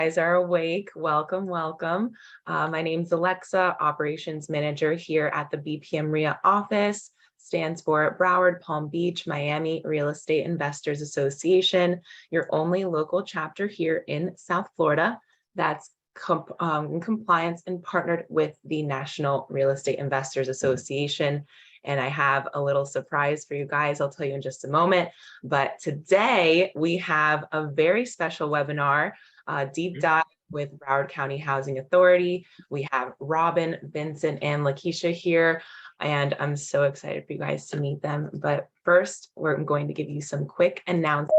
Guys are awake. Welcome, welcome. My name's Alexa, Operations Manager here at the BPM RIA office. Stands for Broward, Palm Beach, Miami Real Estate Investors Association, your only local chapter here in South Florida that's in compliance and partnered with the National Real Estate Investors Association. And I have a little surprise for you guys. I'll tell you in just a moment. But today we have a very special webinar, deep dive with Broward County Housing Authority. We have Robin, Vincent, and Lakeisha here, and I'm so excited for you guys to meet them. But first, we're going to give you some quick announcements.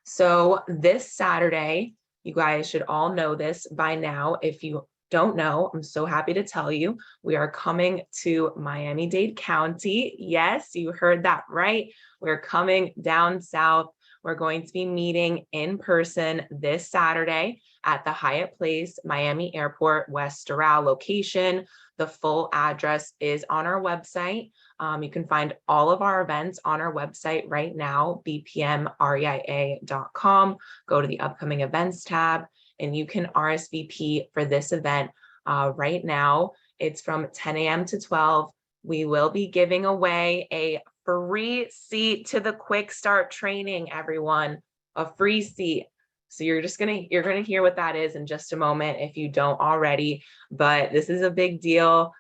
So this Saturday, you guys should all know this by now. If you don't know, I'm so happy to tell you, we are coming to Miami-Dade County. Yes, you heard that right. We're coming down south. We're going to be meeting in person this Saturday at the Hyatt Place, Miami Airport, West Doral location. The full address is on our website. You can find all of our events on our website right now, bpmreia.com. Go to the upcoming events tab, and you can RSVP for this event right now. It's from 10 a.m. to 12. We will be giving away a free seat to the quick start training, everyone. A free seat. So you're gonna hear what that is in just a moment if you don't already, but this is a big deal.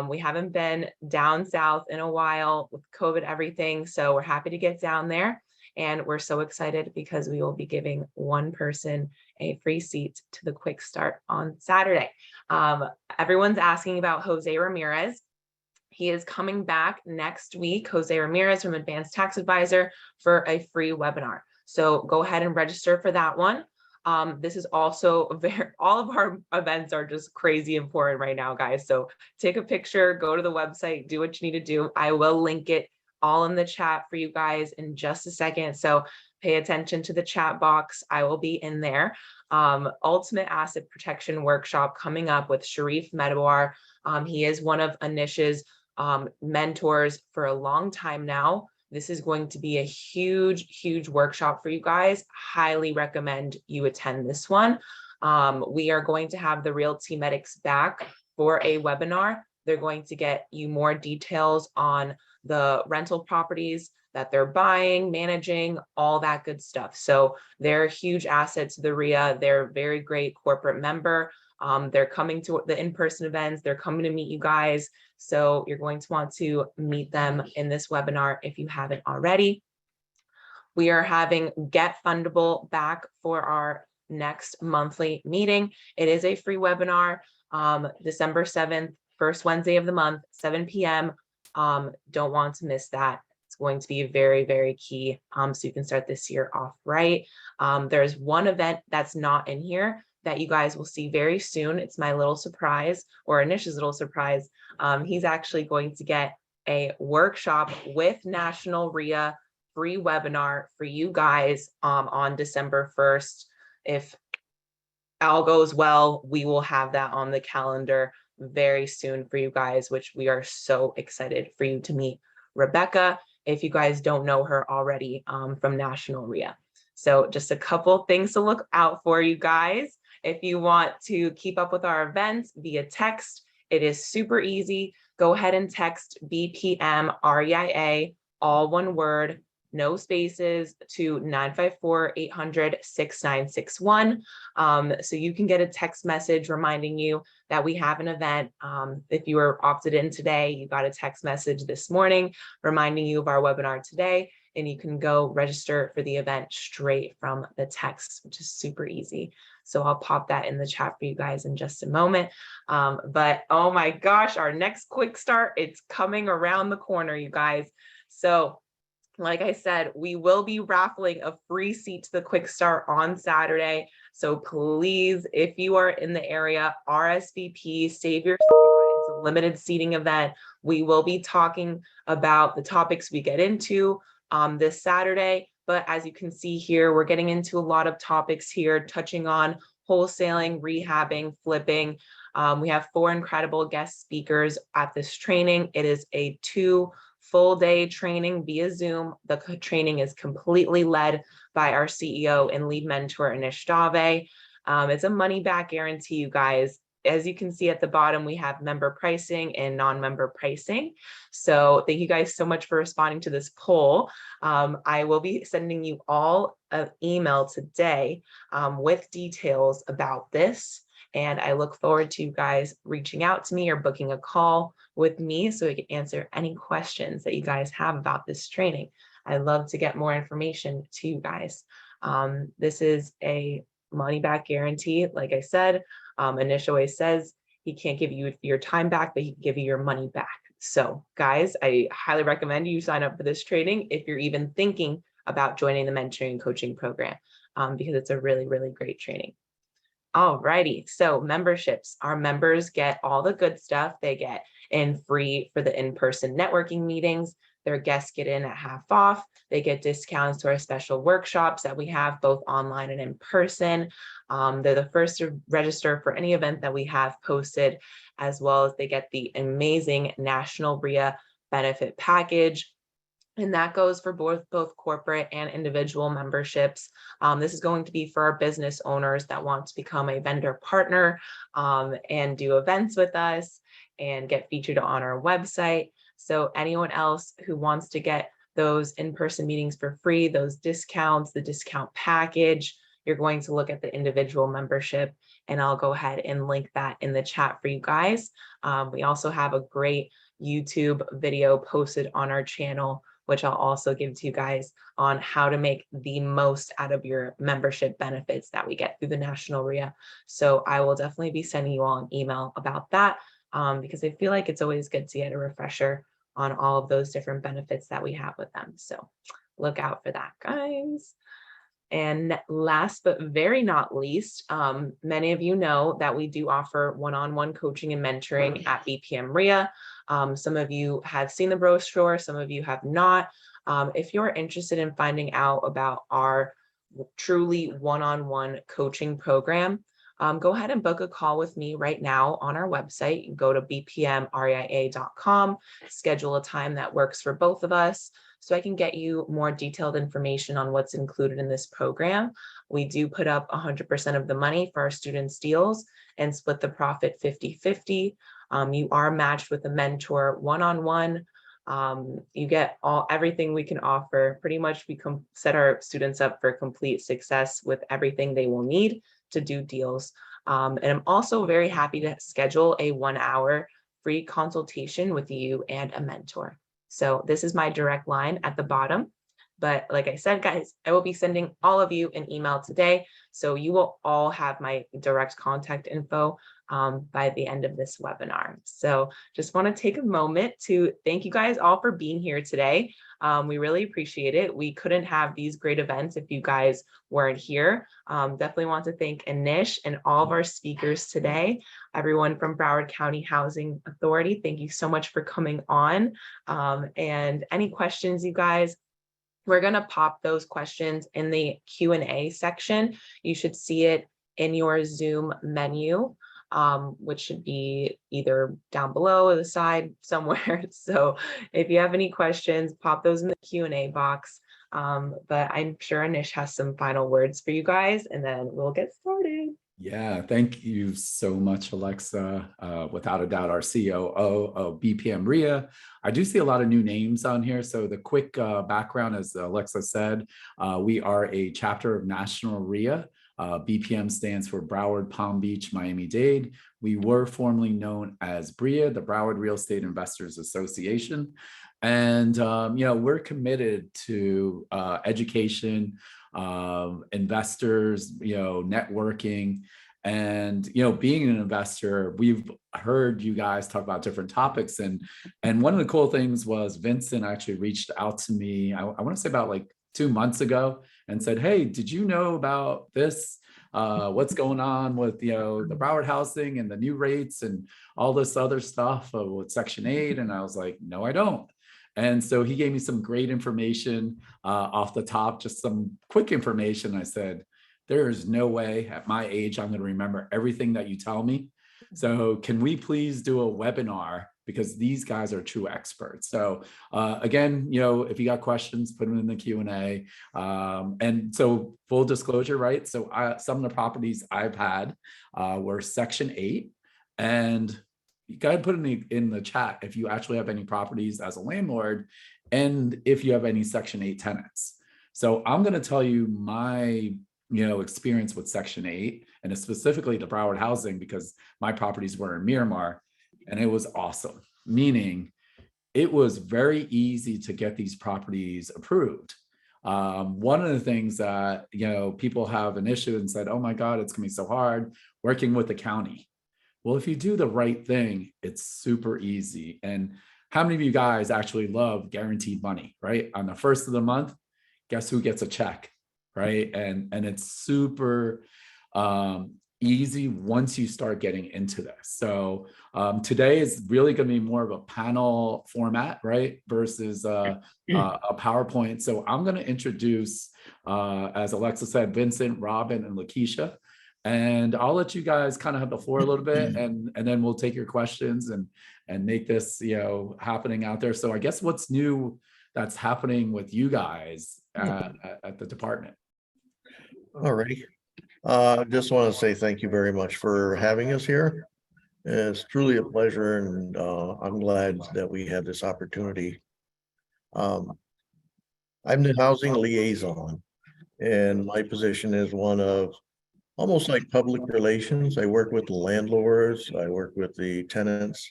We haven't been down south in a while with COVID everything, so we're happy to get down there, and we're so excited because we will be giving one person a free seat to the quick start on Saturday. Everyone's asking about Jose Ramirez. He is coming back next week, Jose Ramirez from Advanced Tax Advisor, for a free webinar. So go ahead and register for that one. This is also all of our events are just crazy important right now, guys. So take a picture, go to the website, do what you need to do. I will link it all in the chat for you guys in just a second. So pay attention to the chat box. I will be in there. Ultimate Asset Protection Workshop coming up with Sharif Medawar. He is one of Anish's mentors for a long time now. This is going to be a huge workshop for you guys. Highly recommend you attend this one. We are going to have the Realty Medics back for a webinar. They're going to get you more details on the rental properties that they're buying, managing, all that good stuff. So they're huge assets to the RIA. They're a very great corporate member. They're coming to the in-person events. They're coming to meet you guys. So you're going to want to meet them in this webinar if you haven't already. We are having Get Fundable back for our next monthly meeting. It is a free webinar, December 7th, first Wednesday of the month, 7 p.m. Don't want to miss that. It's going to be very key, so you can start this year off right. There's one event that's not in here that you guys will see very soon. It's my little surprise, or Anish's little surprise. He's actually going to get a workshop with National RIA free webinar for you guys on December 1st. If all goes well, we will have that on the calendar very soon for you guys, which we are so excited for you to meet Rebecca, if you guys don't know her already, from National RIA. So just a couple things to look out for, you guys. If you want to keep up with our events via text, it is super easy. Go ahead and text BPM REIA, all one word, no spaces, to 954-800-6961. So you can get a text message reminding you that we have an event. If you were opted in today, you got a text message this morning reminding you of our webinar today, and you can go register for the event straight from the text, which is super easy. So I'll pop that in the chat for you guys in just a moment. But oh my gosh, our next quick start, it's coming around the corner, you guys. So like I said, we will be raffling a free seat to the quick start on Saturday. So please, if you are in the area, RSVP, save your spot. It's a limited seating event. We will be talking about the topics we get into this Saturday. But as you can see here, we're getting into a lot of topics here, touching on wholesaling, rehabbing, flipping. We have 4 incredible guest speakers at this training. It is a 2 full day training via Zoom. The training is completely led by our CEO and lead mentor, Anish Dave. It's a money back guarantee, you guys. As you can see at the bottom, we have member pricing and non-member pricing. So thank you guys so much for responding to this poll. I will be sending you all an email today with details about this. And I look forward to you guys reaching out to me or booking a call with me so we can answer any questions that you guys have about this training. I'd love to get more information to you guys. This is a money back guarantee. Like I said, Anish always says he can't give you your time back, but he can give you your money back. So guys, I highly recommend you sign up for this training if you're even thinking about joining the mentoring and coaching program, because it's a really, really great training. Alrighty, so memberships. Our members get all the good stuff. They get in free for the in-person networking meetings. Their guests get in at half off. They get discounts to our special workshops that we have both online and in person. They're the first to register for any event that we have posted, as well as they get the amazing National RIA benefit package. And that goes for both corporate and individual memberships. This is going to be for our business owners that want to become a vendor partner and do events with us and get featured on our website. So anyone else who wants to get those in-person meetings for free, those discounts, the discount package, you're going to look at the individual membership, and I'll go ahead and link that in the chat for you guys. We also have a great YouTube video posted on our channel, which I'll also give to you guys on how to make the most out of your membership benefits that we get through the National RIA. So I will definitely be sending you all an email about that because I feel like it's always good to get a refresher on all of those different benefits that we have with them. So look out for that, guys. And last but very not least, many of you know that we do offer one-on-one coaching and mentoring at BPM RIA. Some of you have seen the brochure, some of you have not. If you're interested in finding out about our truly one-on-one coaching program, go ahead and book a call with me right now on our website. Go to bpmria.com, schedule a time that works for both of us, so I can get you more detailed information on what's included in this program. We do put up 100% of the money for our students' deals and split the profit 50-50. You are matched with a mentor one-on-one. You get everything we can offer. Pretty much we set our students up for complete success with everything they will need to do deals. And I'm also very happy to schedule a 1-hour free consultation with you and a mentor. So this is my direct line at the bottom. But like I said, guys, I will be sending all of you an email today. So you will all have my direct contact info by the end of this webinar. So just want to take a moment to thank you guys all for being here today. We really appreciate it. We couldn't have these great events if you guys weren't here. Definitely want to thank Anish and all of our speakers today. Everyone from Broward County Housing Authority, thank you so much for coming on. And any questions, you guys, we're going to pop those questions in the Q&A section. You should see it in your Zoom menu, which should be either down below or the side somewhere. So if you have any questions, pop those in the Q&A box. But I'm sure Anish has some final words for you guys, and then we'll get started. Yeah, thank you so much, Alexa. Without a doubt, our COO of BPM RIA. I do see a lot of new names on here. So the quick background, as Alexa said, we are a chapter of National RIA. BPM stands for Broward, Palm Beach, Miami-Dade. We were formerly known as BRIA, the Broward Real Estate Investors Association. And, we're committed to education, investors, networking, and, being an investor. We've heard you guys talk about different topics. And one of the cool things was Vincent actually reached out to me, I want to say about like 2 months ago, and said, hey, did you know about this? What's going on with, the Broward housing and the new rates and all this other stuff with Section 8? And I was like, no, I don't. And so he gave me some great information off the top, just some quick information. I said, there is no way at my age I'm going to remember everything that you tell me. So can we please do a webinar because these guys are true experts. So again, if you got questions, put them in the Q&A. And so full disclosure, right? So some of the properties I've had were Section 8, and you got to put in the chat if you actually have any properties as a landlord, and if you have any Section 8 tenants. So I'm going to tell you my experience with Section 8, and specifically the Broward housing, because my properties were in Miramar, and it was awesome. Meaning it was very easy to get these properties approved. One of the things that, people have an issue and said, oh my God, it's gonna be so hard working with the county. Well, if you do the right thing, it's super easy. And how many of you guys actually love guaranteed money, right? On the first of the month, guess who gets a check, right? And it's super easy once you start getting into this. So today is really going to be more of a panel format, right? Versus a PowerPoint. So I'm going to introduce, as Alexa said, Vincent, Robin, and Lakeisha. And I'll let you guys kind of have the floor a little bit, and then we'll take your questions and make this, happening out there. So I guess what's new that's happening with you guys at the department? All righty. Just want to say thank you very much for having us here. It's truly a pleasure, and I'm glad that we had this opportunity. I'm the housing liaison, and my position is one of almost like public relations. I work with the landlords, I work with the tenants.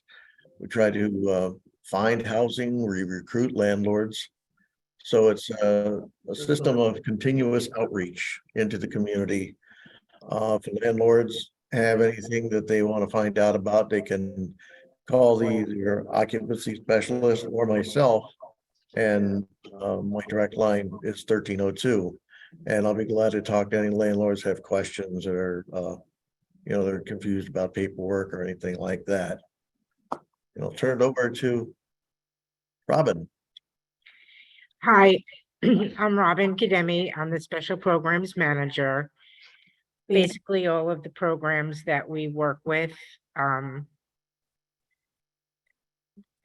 We try to find housing, we recruit landlords. So it's a system of continuous outreach into the community. If landlords have anything that they want to find out about, they can call their occupancy specialist or myself. And my direct line is 1302. And I'll be glad to talk to any landlords who have questions or, they're confused about paperwork or anything like that. I'll turn it over to Robin. Hi, I'm Robin Kademi. I'm the Special Programs Manager. Basically, all of the programs that we work with,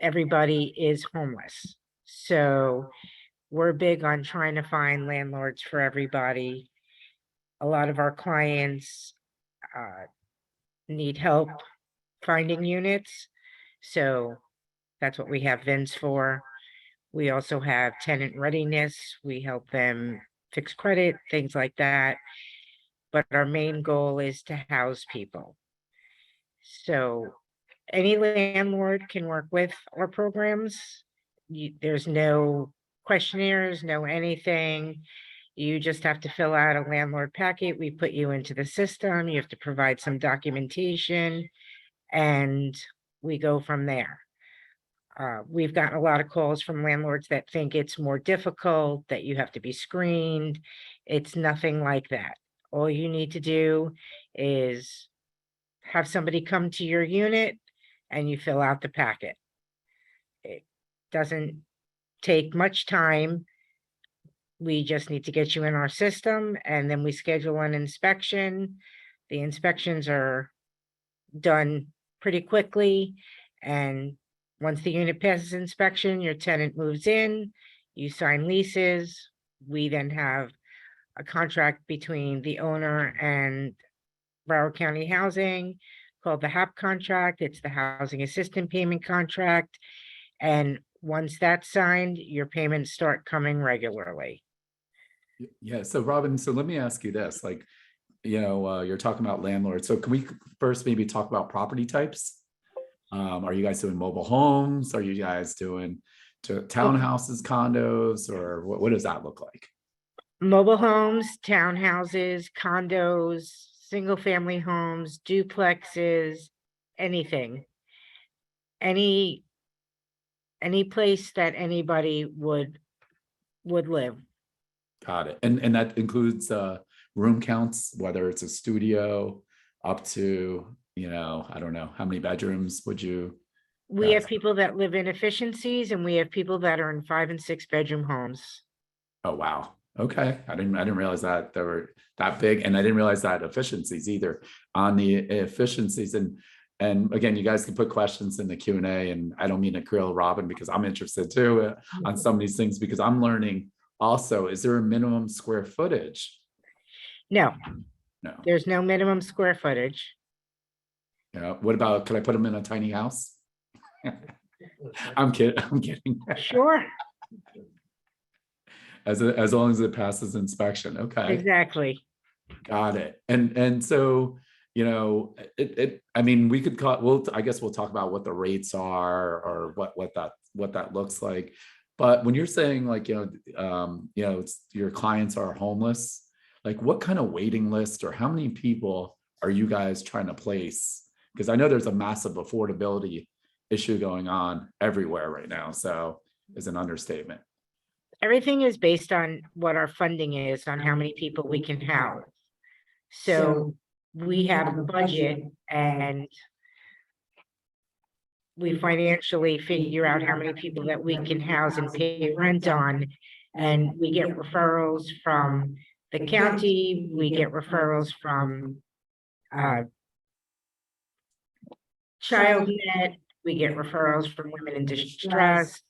everybody is homeless. So we're big on trying to find landlords for everybody. A lot of our clients need help finding units. So that's what we have Vince for. We also have tenant readiness. We help them fix credit, things like that. But our main goal is to house people. So any landlord can work with our programs. There's no questionnaires, no anything. You just have to fill out a landlord packet. We put you into the system. You have to provide some documentation, and we go from there. We've gotten a lot of calls from landlords that think it's more difficult, that you have to be screened. It's nothing like that. All you need to do is have somebody come to your unit and you fill out the packet. It doesn't take much time. We just need to get you in our system, and then we schedule an inspection. The inspections are done pretty quickly, and once the unit passes inspection, your tenant moves in, you sign leases. We then have a contract between the owner and Broward County Housing called the HAP contract. It's the Housing Assistant Payment Contract. And once that's signed, your payments start coming regularly. Yeah. So Robin, so let me ask you this, you're talking about landlords. So can we first maybe talk about property types? Are you guys doing mobile homes? Are you guys doing townhouses, condos, or what does that look like? Mobile homes, townhouses, condos, single family homes, duplexes, anything. Any place that anybody would live. Got it. And that includes room counts, whether it's a studio up to, I don't know, how many bedrooms would you? We have people that live in efficiencies, and we have people that are in 5 and 6 bedroom homes. Oh, wow. Okay. I didn't realize that they were that big, and I didn't realize that efficiencies either. On the efficiencies, and And again, you guys can put questions in the Q&A, and I don't mean to grill Robin because I'm interested too on some of these things because I'm learning also. Is there a minimum square footage? No, No. there's no minimum square footage. Yeah. What about, could I put them in a tiny house? I'm kidding. I'm kidding. Sure, As long as it passes inspection. Okay. exactly. Got it. And so, you know, I mean, we could call, I guess we'll talk about what the rates are or what that looks like. But when you're saying like, it's your clients are homeless, like what kind of waiting list or how many people are you guys trying to place? Because I know there's a massive affordability issue going on everywhere right now. So is an understatement. Everything is based on what our funding is, on how many people we can house. So we have a budget and we financially figure out how many people that we can house and pay rent on. And we get referrals from the county, we get referrals from ChildNet, we get referrals from women in distress.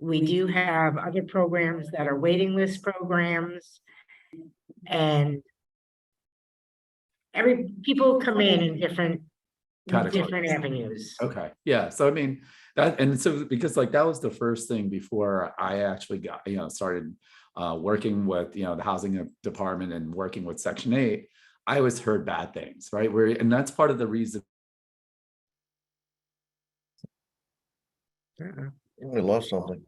We do have other programs that are waiting list programs. And people come in different Categories. avenues. Okay. Yeah. So I mean that, and so because like that was the first thing before I actually got, started working with, the housing department and working with Section 8, I always heard bad things, right? And that's part of the reason. We lost something.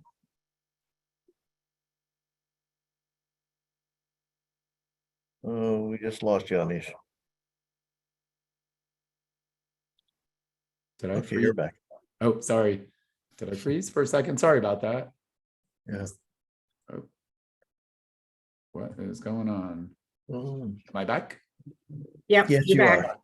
Oh, we just lost you, Anish. Did I Okay, freeze? you're back. Oh, sorry. Did I freeze for a second? Sorry about that. Yeah. Oh. What is going on? Mm. Am I back? Yep, Yes, you're you back. are.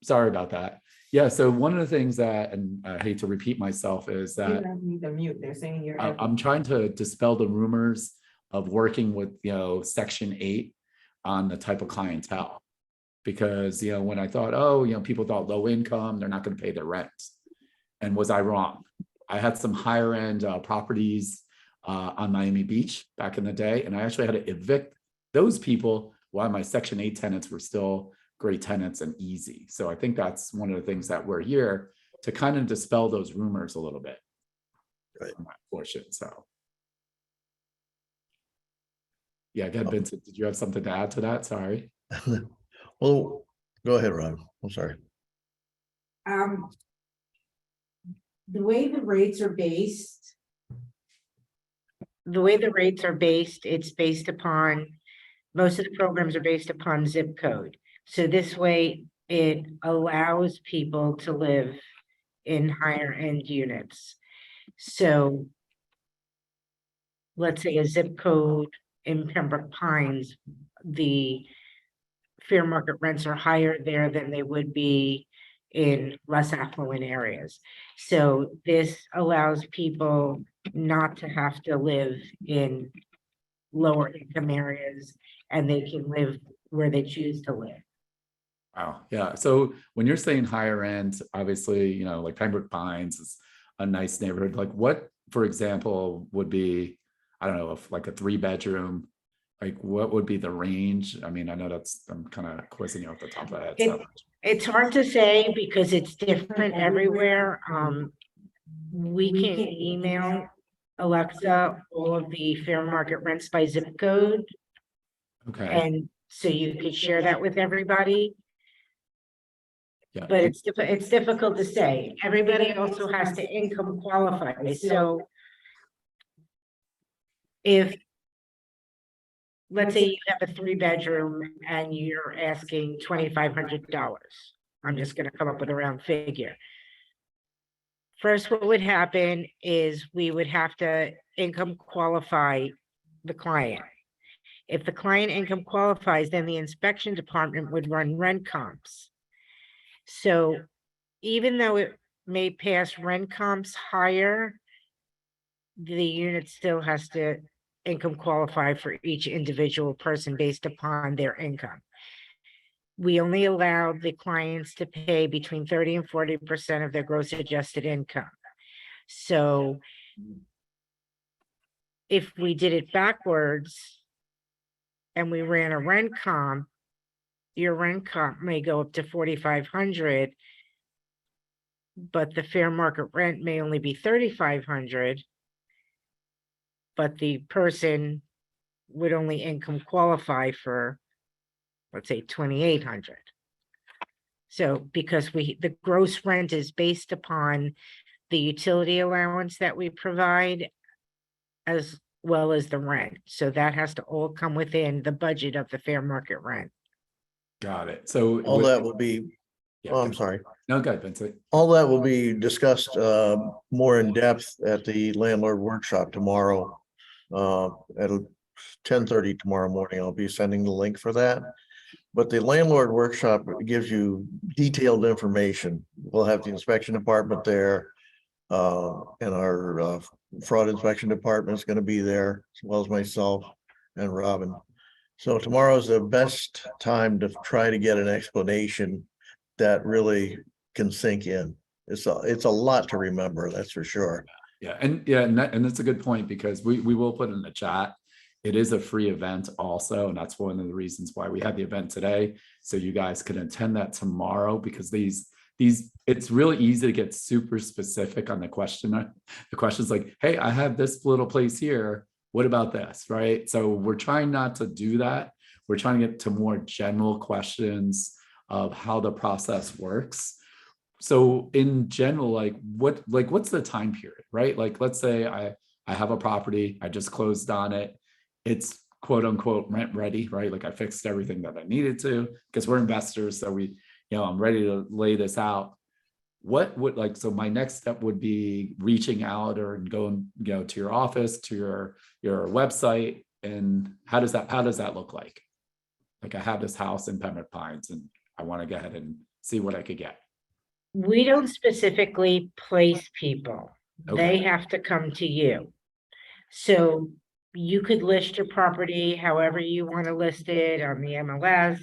Sorry about that. Yeah. So one of the things that, and I hate to repeat myself, is You that don't need to mute. They're saying you're. I'm trying to dispel the rumors of working with, Section 8 on the type of clientele. Because, when I thought, people thought low income, they're not going to pay their rent. And was I wrong? I had some higher end properties on Miami Beach back in the day, and I actually had to evict those people while my Section 8 tenants were still great tenants and easy. So I think that's one of the things that we're here to kind of dispel those rumors a little bit. Right. On that portion. So yeah, again, Vincent, did you have something to add to that? Sorry. Well, go ahead, Ron. I'm sorry. The way the rates are based, It's based upon, most of the programs are based upon zip code. So this way it allows people to live in higher end units. So let's say a zip code in Pembroke Pines, the fair market rents are higher there than they would be in less affluent areas. So this allows people not to have to live in lower income areas, and they can live where they choose to live. Wow. Yeah. So when you're saying higher end, obviously, like Pembroke Pines is a nice neighborhood. Like what, for example, would be, I don't know, if like a 3-bedroom, like what would be the range? I mean, I know I'm kind of quizzing you off the top of the head. So. It's hard to say because it's different everywhere. We can email Alexa all of the fair market rents by zip code. Okay. And so you could share that with everybody. Yeah. But it's difficult to say. Everybody also has to income qualify. So if, let's say you have a 3-bedroom and you're asking $2,500, I'm just going to come up with a round figure. First, what would happen is we would have to income qualify the client. If the client income qualifies, then the inspection department would run rent comps. So even though it may pass rent comps higher, the unit still has to income qualify for each individual person based upon their income. we only allow the clients to pay between 30 and 40% of their gross adjusted income. So if we did it backwards and we ran a rent comp, your rent comp may go up to 4,500, but the fair market rent may only be 3,500. But the person would only income qualify for, let's say, 2,800. So because the gross rent is based upon the utility allowance that we provide as well as the rent. So that has to all come within the budget of the fair market rent. Got it. So All that will be, yeah, oh, I'm sorry. no, go ahead, Vincent. All that will be discussed more in depth at the landlord workshop tomorrow. At 10:30 tomorrow morning. I'll be sending the link for that. But the landlord workshop gives you detailed information. We'll have the inspection department there. And our fraud inspection department is going to be there, as well as myself and Robin. So tomorrow is the best time to try to get an explanation that really can sink in. It's a lot to remember, that's for sure. Yeah, and that's a good point, because we will put in the chat. It is a free event also, and that's one of the reasons why we had the event today. So you guys can attend that tomorrow, because these it's really easy to get super specific on the question. The question's like, hey, I have this little place here. What about this? Right. So we're trying not to do that. We're trying to get to more general questions of how the process works. So in general, what's the time period, right? Like, let's say I have a property, I just closed on it. It's quote unquote rent ready, right? Like I fixed everything that I needed to, because we're investors. So I'm ready to lay this out. What would so my next step would be reaching out or going, to your office, to your website. And how does that look like? Like I have this house in Pembroke Pines and I want to go ahead and see what I could get. We don't specifically place people. Okay. They have to come to you. So you could list your property however you want to list it on the MLS.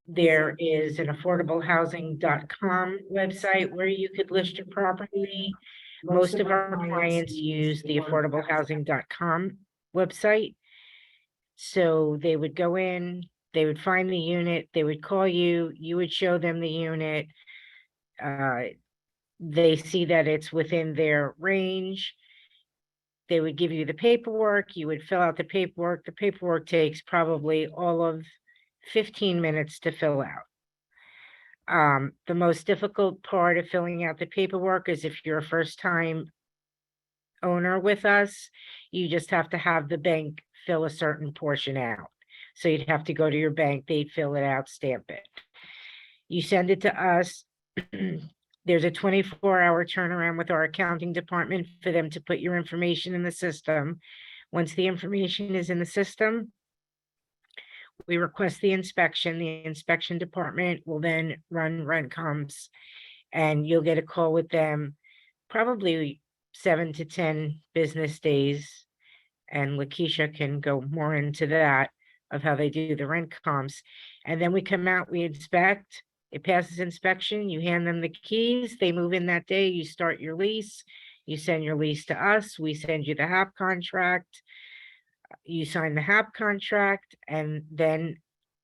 There is an affordablehousing.com website where you could list your property. Most of our clients use the affordablehousing.com website. So they would go in, they would find the unit, they would call you, you would show them the unit. They see that it's within their range. They would give you the paperwork, you would fill out the paperwork. The paperwork takes probably all of 15 minutes to fill out. The most difficult part of filling out the paperwork is if you're a first-time owner with us, you just have to have the bank fill a certain portion out. So you'd have to go to your bank, they'd fill it out, stamp it. You send it to us. There's a 24-hour turnaround with our accounting department for them to put your information in the system. Once the information is in the system, we request the inspection. The inspection department will then run rent comps, and you'll get a call with them probably 7 to 10 business days. And Lakeisha can go more into that of how they do the rent comps. And then we come out, we inspect, it passes inspection, you hand them the keys, they move in that day, you start your lease, you send your lease to us, we send you the HAP contract, you sign the HAP contract, and then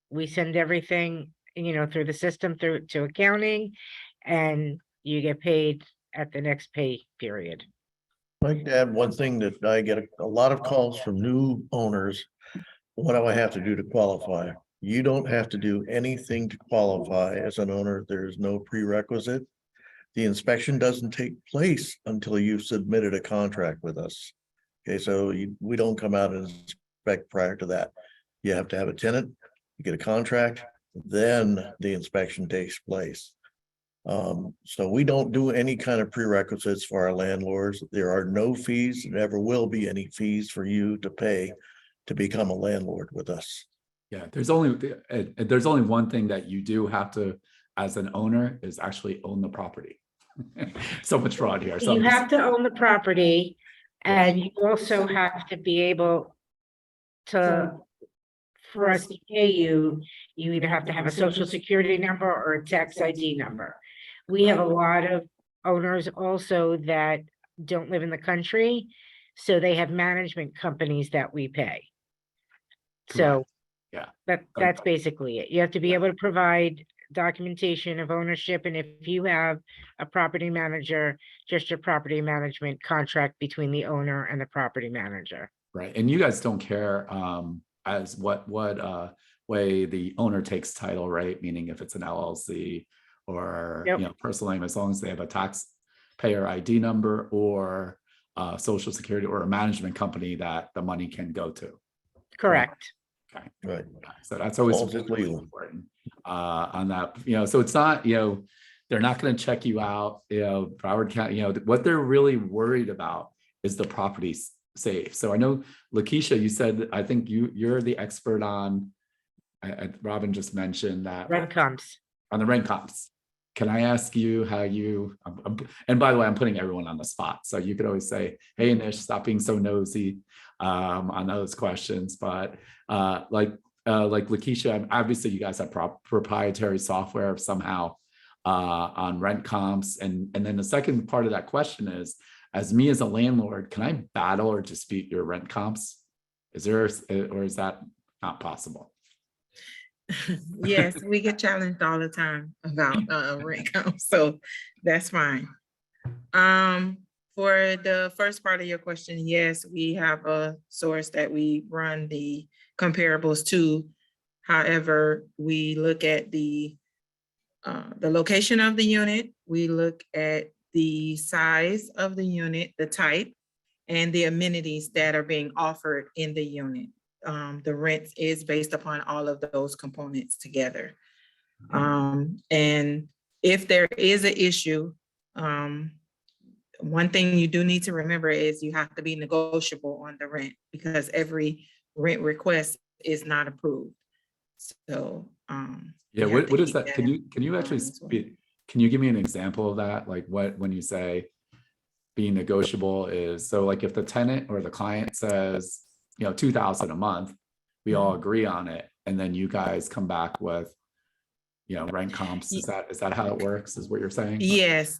we send everything, through the system, through to accounting, and you get paid at the next pay period. I'd like to add one thing that I get a lot of calls from new owners. What do I have to do to qualify? You don't have to do anything to qualify as an owner. There's no prerequisite. The inspection doesn't take place until you've submitted a contract with us. Okay, so we don't come out and inspect prior to that. You have to have a tenant, you get a contract, then the inspection takes place. So we don't do any kind of prerequisites for our landlords. There are no fees, never will be any fees for you to pay to become a landlord with us. Yeah, there's only one thing that you do have to, as an owner, is actually own the property. So much fraud here. So You have to own the property, and you also have to be able to for us to pay you, you either have to have a social security number or a tax ID number. We have a lot of owners also that don't live in the country, so they have management companies that we pay. So Yeah. that's basically it. You have to be able to provide documentation of ownership, and if you have a property manager, just your property management contract between the owner and the property manager. Right. And you guys don't care as what way the owner takes title, right? Meaning if it's an LLC or Yep. you know, personal name, as long as they have a taxpayer ID number or social security or a management company that the money can go to. Correct. Okay. Right. So that's always Well, it's really legal. important on that, you know, so it's not, you know, they're not going to check you out, you know, Broward County, you know, what they're really worried about is the property safe. So I know, Lakeisha, you said, I think you're the expert on, Robin just mentioned that Rent comps. on the rent comps. Can I ask you how you, and by the way, I'm putting everyone on the spot. So you could always say, hey, Nish, stop being so nosy on those questions. But like Lakeisha, obviously you guys have proprietary software somehow on rent comps. And then the second part of that question is, as me as a landlord, can I battle or dispute your rent comps? Is there, or is that not possible? Yes, we get challenged all the time about rent comps, so that's fine. For the first part of your question, yes, we have a source that we run the comparables to. However, we look at the location of the unit, we look at the size of the unit, the type, and the amenities that are being offered in the unit. The rent is based upon all of those components together. And if there is an issue, one thing you do need to remember is you have to be negotiable on the rent, because every rent request is not approved. So yeah, you have to what is keep that? in Can you actually mind as well. can you give me an example of that? Like when you say being negotiable is, so like if the tenant or the client says, you know, 2,000 a month, we all agree on it, and then you guys come back with, you know, rent comps. Is that how it works? Is what you're saying? Yes,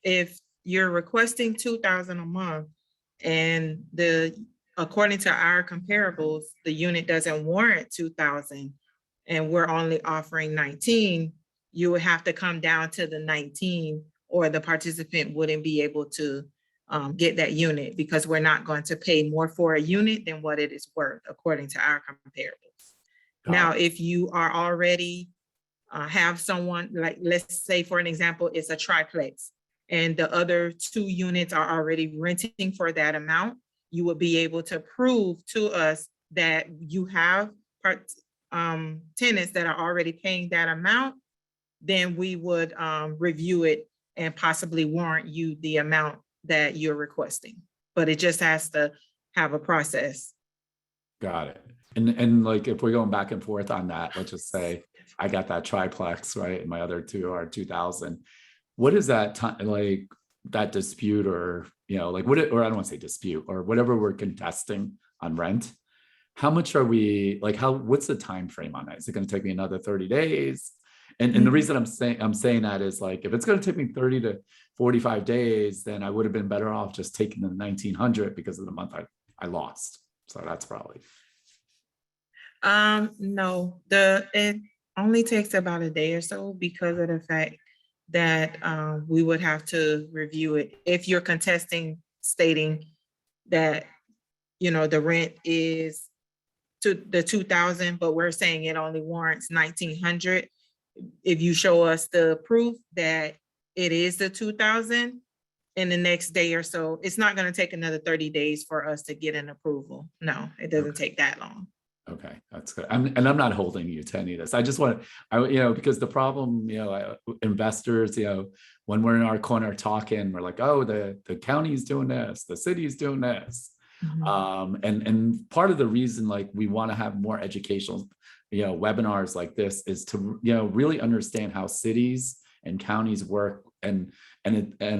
if you're requesting 2,000 a month and according to our comparables, the unit doesn't warrant 2,000 and we're only offering 19, you would have to come down to the 19, or the participant wouldn't be able to get that unit, because we're not going to pay more for a unit than what it is worth according to our comparables. Now, if you are already have someone, like, let's say for an example, it's a triplex and the other 2 units are already renting for that amount, you will be able to prove to us that you have tenants that are already paying that amount. Then we would review it and possibly warrant you the amount that you're requesting. But it just has to have a process. Got it. And like, if we're going back and forth on that, let's just say I got that triplex, right? And my other 2 are 2,000. What is that time, like that dispute, or, you know, like or I don't want to say dispute, or whatever we're contesting on rent? How much are we, like, what's the time frame on that? Is it going to take me another 30 days? And the reason I'm saying that is, like, if it's going to take me 30 to 45 days, then I would have been better off just taking the 1,900 because of the month I lost. So that's probably. No, it only takes about a day or so, because of the fact that we would have to review it. If you're contesting, stating that, you know, the rent is to the 2,000, but we're saying it only warrants 1,900. If you show us the proof that it is the 2,000 in the next day or so, it's not going to take another 30 days for us to get an approval. No, it doesn't take that long. Okay, that's good. I'm not holding you to any of this. I just want to, you know, because the problem, you know, investors, you know, when we're in our corner talking, we're like, oh, the county's doing this, the city's doing this. And part of the reason, like, we want to have more educational, you know, webinars like this is to, you know, really understand how cities and counties work, and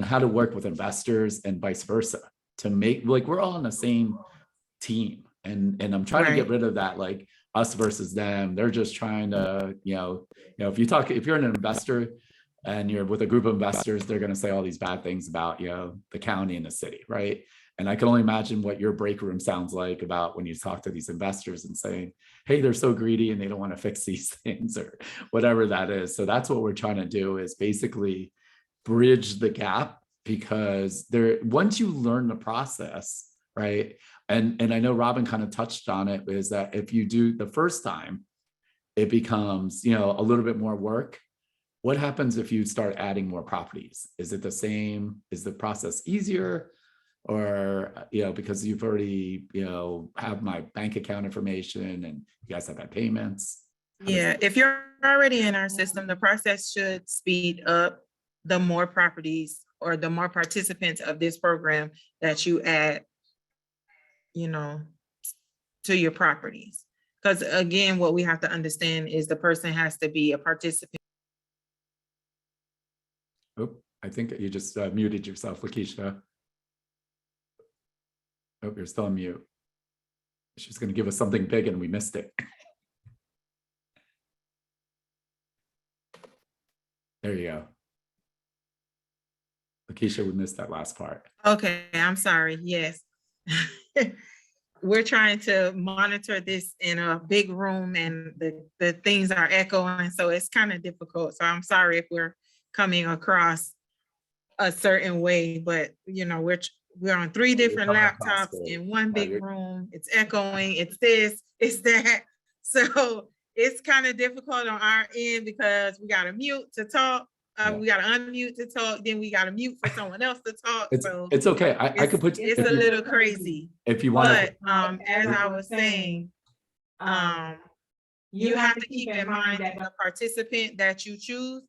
how to work with investors and vice versa, to make, like, we're all on the same team. And I'm trying to get rid of that, like, us versus them. They're just trying to, if you're an investor and you're with a group of investors, they're going to say all these bad things about, the county and the city, right? And I can only imagine what your break room sounds like about when you talk to these investors and saying, hey, they're so greedy and they don't want to fix these things or whatever that is. So that's what we're trying to do, is basically bridge the gap, because once you learn the process, right? And I know Robin kind of touched on it, is that if you do the first time, it becomes, a little bit more work. What happens if you start adding more properties? Is it the same? Is the process easier? Or, because you've already, have my bank account information and you guys have had payments? Yeah, if you're already in our system, the process should speed up the more properties or the more participants of this program that you add, to your properties. Because again, what we have to understand is the person has to be a participant. Oh, I think you just muted yourself, Lakeisha. Oh, you're still on mute. She's going to give us something big and we missed it. There you go. Lakeisha, we missed that last part. Okay, I'm sorry. Yes. We're trying to monitor this in a big room and the things are echoing, so it's kind of difficult. So I'm sorry if we're coming across a certain way, but we're on 3 different laptops in one big room. It's echoing, it's this, it's that. So it's kind of difficult on our end because we got to mute to talk. We got to unmute to talk, then we got to mute for someone else to talk. It's okay. I could put it's a little crazy. If you want. But as I was saying, you have to keep in mind that the participant that you choose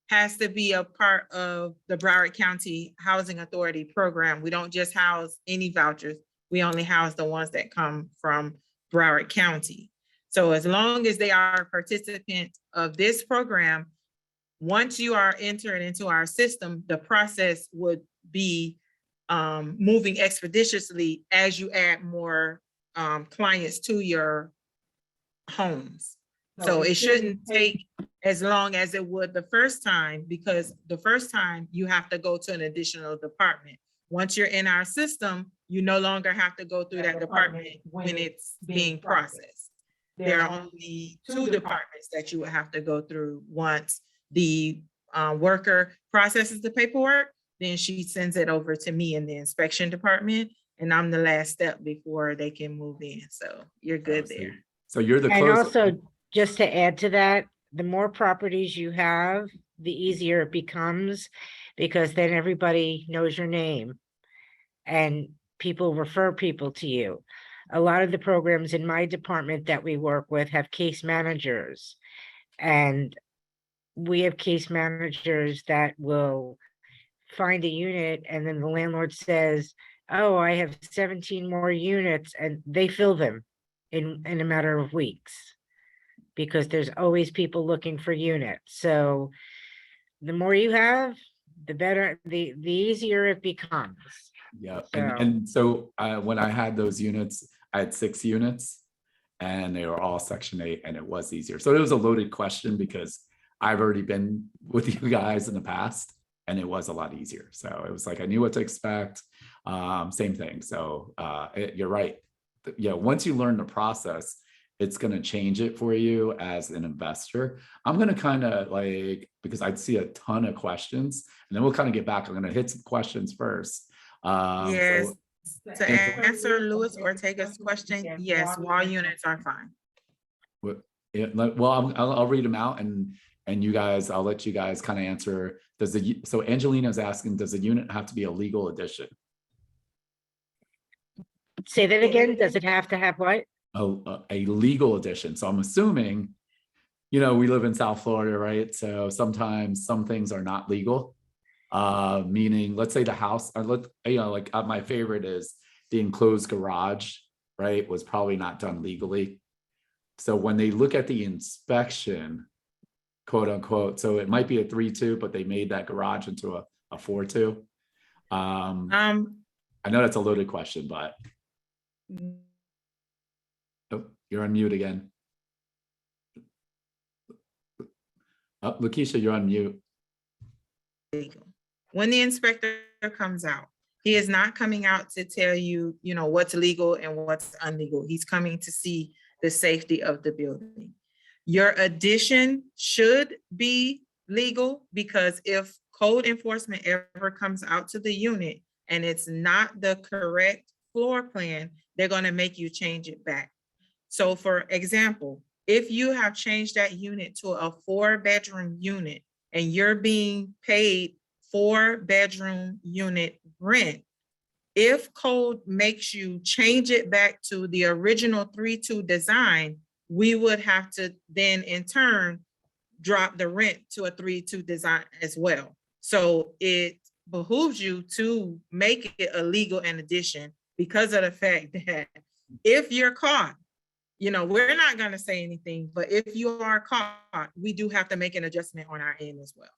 has to be a part of the Broward County Housing Authority program. We don't just house any vouchers. We only house the ones that come from Broward County. So as long as they are a participant of this program, once you are entering into our system, the process would be moving expeditiously as you add more clients to your homes. So it shouldn't take as long as it would the first time, because the first time you have to go to an additional department. Once you're in our system, you no longer have to go through that department when it's being processed. There are only 2 departments that you would have to go through. Once the worker processes the paperwork, then she sends it over to me in the inspection department, and I'm the last step before they can move in. So you're good there. So you're the And closer. also, just to add to that, the more properties you have, the easier it becomes, because then everybody knows your name and people refer people to you. A lot of the programs in my department that we work with have case managers, and we have case managers that will find a unit and then the landlord says, oh, I have 17 more units, and they fill them in a matter of weeks, because there's always people looking for units. So the more you have, the better, the easier it becomes. Yeah. So- And so when I had those units, I had 6 units and they were all Section 8, and it was easier. So it was a loaded question because I've already been with you guys in the past and it was a lot easier. So it was like, I knew what to expect. Same thing. So you're right. Once you learn the process, it's going to change it for you as an investor. I'm going to kind of because I see a ton of questions, and then we'll kind of get back. I'm going to hit some questions first. Yes. So, To answer Louis Ortega's question, yes, wall units are fine. well, I'll read them out, and you guys, I'll let you guys kind of answer. So Angelina's asking, does the unit have to be a legal addition? Say that again. Does it have to have what? A legal addition. So I'm assuming, we live in South Florida, right? So sometimes some things are not legal. Meaning, let's say the house, my favorite is the enclosed garage, right? Was probably not done legally. So when they look at the inspection, quote unquote, so it might be a 3-2, but they made that garage into a 4-2. I know that's a loaded question, but oh, you're on mute again. Lakeisha, you're on mute. Legal. When the inspector comes out, he is not coming out to tell you, you know, what's legal and what's illegal. He's coming to see the safety of the building. Your addition should be legal, because if code enforcement ever comes out to the unit and it's not the correct floor plan, they're going to make you change it back. So for example, if you have changed that unit to a 4-bedroom unit and you're being paid 4-bedroom unit rent, if code makes you change it back to the original 3-2 design, we would have to then in turn drop the rent to a 3-2 design as well. So it behooves you to make it a legal an addition, because of the fact that if you're caught, you know, we're not going to say anything, but if you are caught, we do have to make an adjustment on our end as well.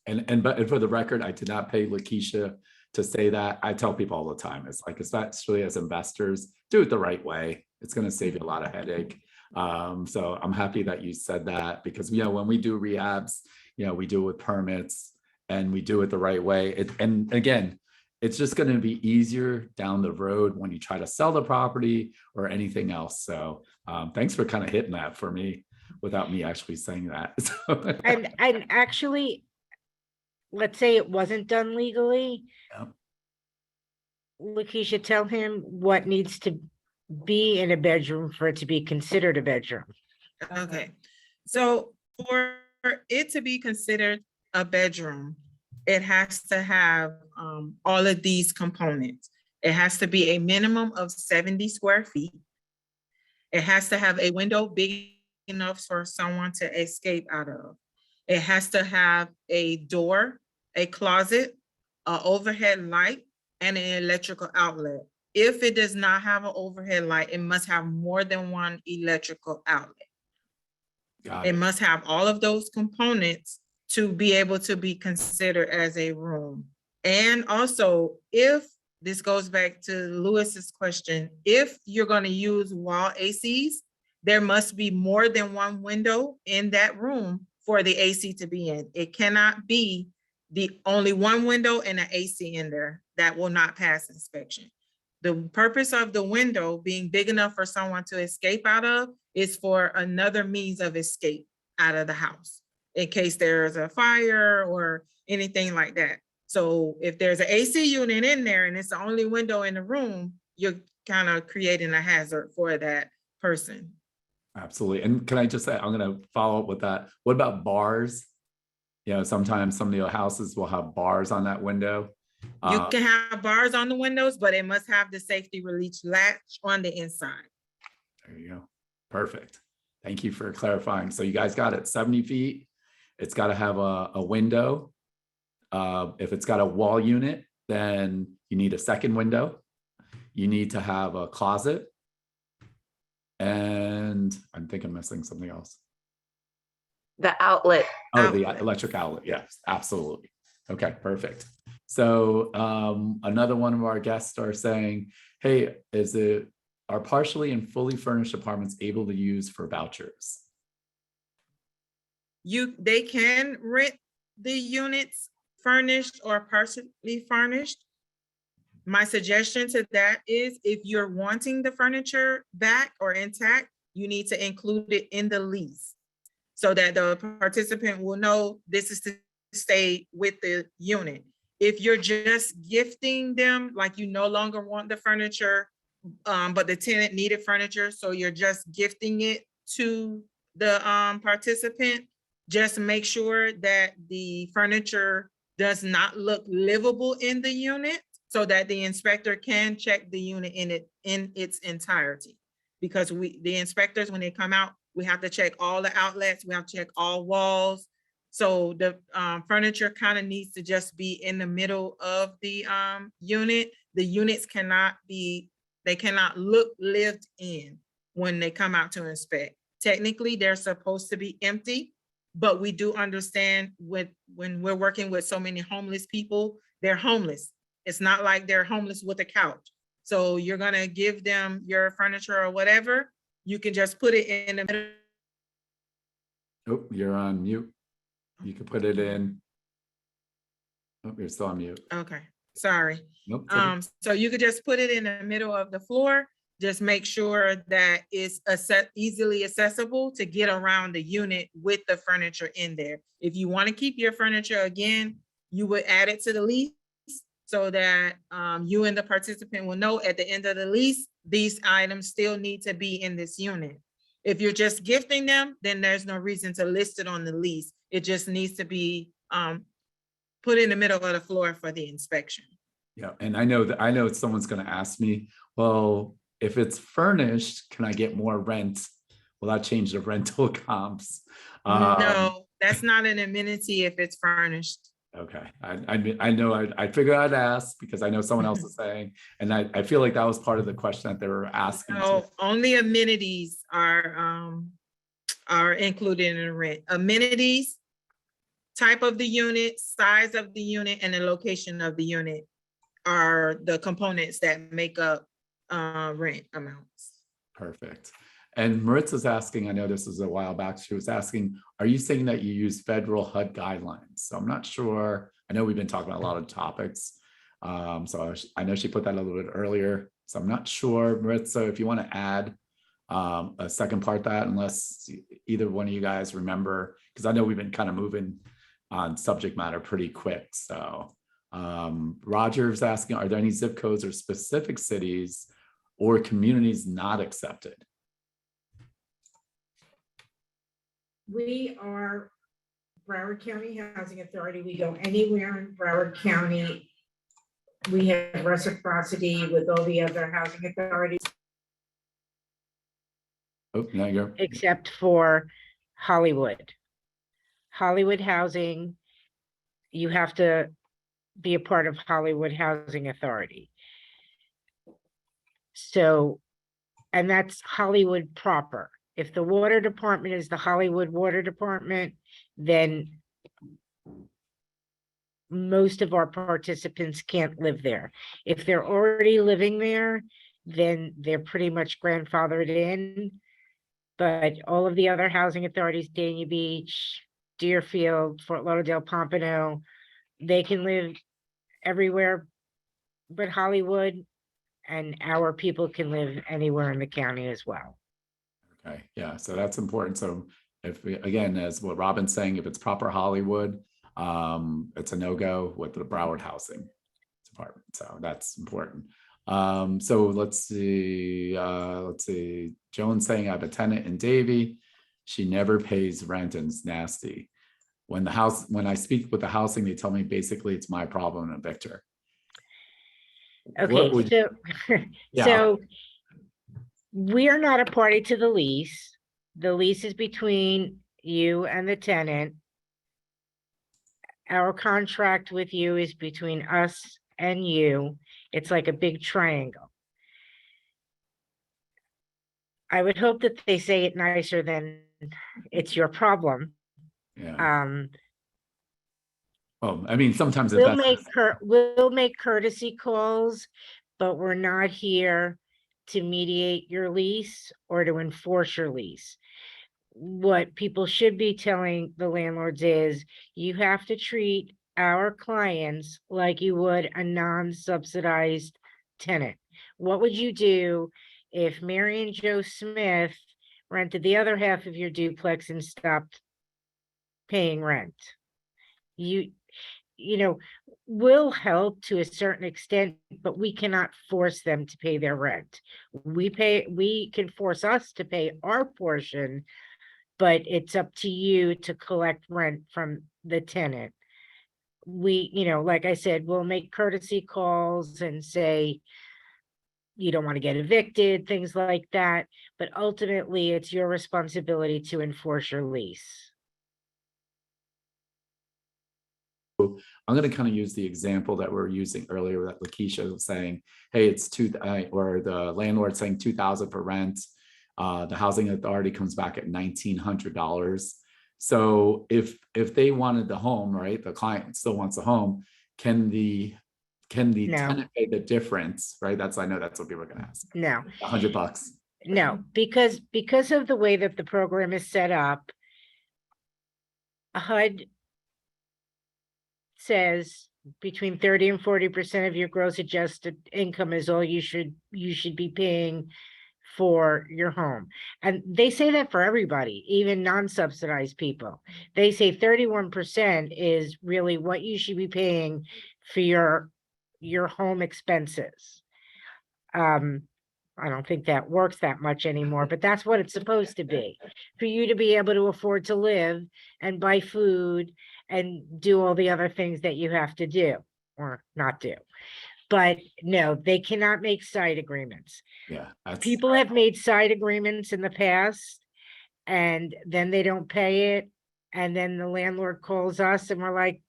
And for the record, I did not pay Lakeisha to say that. I tell people all the time, it's like, especially as investors, do it the right way. It's going to save you a lot of headache. So I'm happy that you said that, because, you know, when we do rehabs, you know, we do it with permits and we do it the right way. And again, it's just going to be easier down the road when you try to sell the property or anything else. So thanks for kind of hitting that for me without me actually saying that. And actually, let's say it wasn't done legally. Yep. Lakeisha, tell him what needs to be in a bedroom for it to be considered a bedroom. Okay, so for it to be considered a bedroom, it has to have all of these components. It has to be a minimum of 70 square feet. It has to have a window big enough for someone to escape out of. It has to have a door, a closet, an overhead light, and an electrical outlet. If it does not have an overhead light, it must have more than one electrical outlet. Got It it. must have all of those components to be able to be considered as a room. And also, if this goes back to Lewis's question, if you're going to use wall ACs, there must be more than one window in that room for the AC to be in. It cannot be the only one window and an AC in there. That will not pass inspection. The purpose of the window being big enough for someone to escape out of is for another means of escape out of the house in case there's a fire or anything like that. So if there's an AC unit in there and it's the only window in the room, you're kind of creating a hazard for that person. Absolutely. And can I just say, I'm going to follow up with that. What about bars? You know, sometimes some of the houses will have bars on that window. You can have bars on the windows, but it must have the safety release latch on the inside. There you go. Perfect. Thank you for clarifying. So you guys got it, 70 feet. It's got to have a window. If it's got a wall unit, then you need a second window. You need to have a closet. And I think I'm missing something else. The outlet. Oh, the electric outlet. Yes, absolutely. Okay, perfect. So another one of our guests are saying, hey, are partially and fully furnished apartments able to use for vouchers? They can rent the units furnished or partially furnished. My suggestion to that is, if you're wanting the furniture back or intact, you need to include it in the lease so that the participant will know this is to stay with the unit. If you're just gifting them, like you no longer want the furniture, but the tenant needed furniture, so you're just gifting it to the participant, just make sure that the furniture does not look livable in the unit so that the inspector can check the unit in its entirety. Because the inspectors, when they come out, we have to check all the outlets, we have to check all walls. So the furniture kind of needs to just be in the middle of the unit. The units cannot look lived in when they come out to inspect. Technically, they're supposed to be empty, but we do understand when we're working with so many homeless people, they're homeless. It's not like they're homeless with a couch. So you're gonna give them your furniture or whatever, you can just put it in the middle. Oh, you're on mute. You could put it in. Oh, you're still on mute. Okay, sorry. Nope. it's okay. So you could just put it in the middle of the floor. Just make sure that it's easily accessible to get around the unit with the furniture in there. If you want to keep your furniture, again, you would add it to the lease so that you and the participant will know at the end of the lease, these items still need to be in this unit. If you're just gifting them, then there's no reason to list it on the lease. It just needs to be put in the middle of the floor for the inspection. Yeah, and I know someone's going to ask me, well, if it's furnished, can I get more rent? Will that change the rental comps? No, that's not an amenity if it's furnished. Okay, I know I figured I'd ask because I know someone else is saying, and I feel like that was part of the question that they were asking. No, too. only amenities are included in the rent. Amenities, type of the unit, size of the unit, and the location of the unit are the components that make up rent amounts. Perfect. And Maritza's asking, I know this was a while back, she was asking, are you saying that you use federal HUD guidelines? So I'm not sure. I know we've been talking about a lot of topics. So I know she put that a little bit earlier. So I'm not sure, Maritza, if you want to add a second part to that, unless either one of you guys remember, because I know we've been kind of moving on subject matter pretty quick. So Roger's asking, are there any zip codes or specific cities or communities not accepted? We are Broward County Housing Authority. We go anywhere in Broward County. We have reciprocity with all the other housing authorities. Oh, now you're. Except for Hollywood. Hollywood Housing, you have to be a part of Hollywood Housing Authority. So, and that's Hollywood proper. If the water department is the Hollywood Water Department, then most of our participants can't live there. If they're already living there, then they're pretty much grandfathered in. But all of the other housing authorities, Dania Beach, Deerfield, Fort Lauderdale, Pompano, they can live everywhere but Hollywood, and our people can live anywhere in the county as well. Okay, yeah, so that's important. So if we, again, as what Robin's saying, if it's proper Hollywood, it's a no-go with the Broward Housing Department. So that's important. So let's see, Joan's saying I have a tenant in Davie. She never pays rent and it's nasty. When I speak with the housing, they tell me basically it's my problem and evict her. Okay, so, Yeah. so we are not a party to the lease. The lease is between you and the tenant. Our contract with you is between us and you. It's like a big triangle. I would hope that they say it nicer than it's your problem. Yeah. Well, I mean, sometimes if We'll that's we'll make courtesy calls, but we're not here to mediate your lease or to enforce your lease. What people should be telling the landlords is you have to treat our clients like you would a non-subsidized tenant. What would you do if Mary and Joe Smith rented the other half of your duplex and stopped paying rent? You know, will help to a certain extent, but we cannot force them to pay their rent. We can force us to pay our portion, but it's up to you to collect rent from the tenant. We, like I said, we'll make courtesy calls and say, you don't want to get evicted, things like that. But ultimately, it's your responsibility to enforce your lease. I'm going to kind of use the example that we're using earlier that Lakeisha was saying, hey, it's or the landlord saying $2,000 for rent. The housing authority comes back at $1,900. So if they wanted the home, right, the client still wants a home, can the No. tenant pay the difference, right? I know that's what people are going to ask. No, $100. no, because of the way that the program is set up, HUD says between 30 and 40% of your gross adjusted income is all you should be paying for your home. And they say that for everybody, even non-subsidized people. They say 31% is really what you should be paying for your home expenses. I don't think that works that much anymore, but that's what it's supposed to be. For you to be able to afford to live and buy food and do all the other things that you have to do or not do. But no, they cannot make side agreements. Yeah, that's, People have made side agreements in the past and then they don't pay it. And then the landlord calls us and we're like,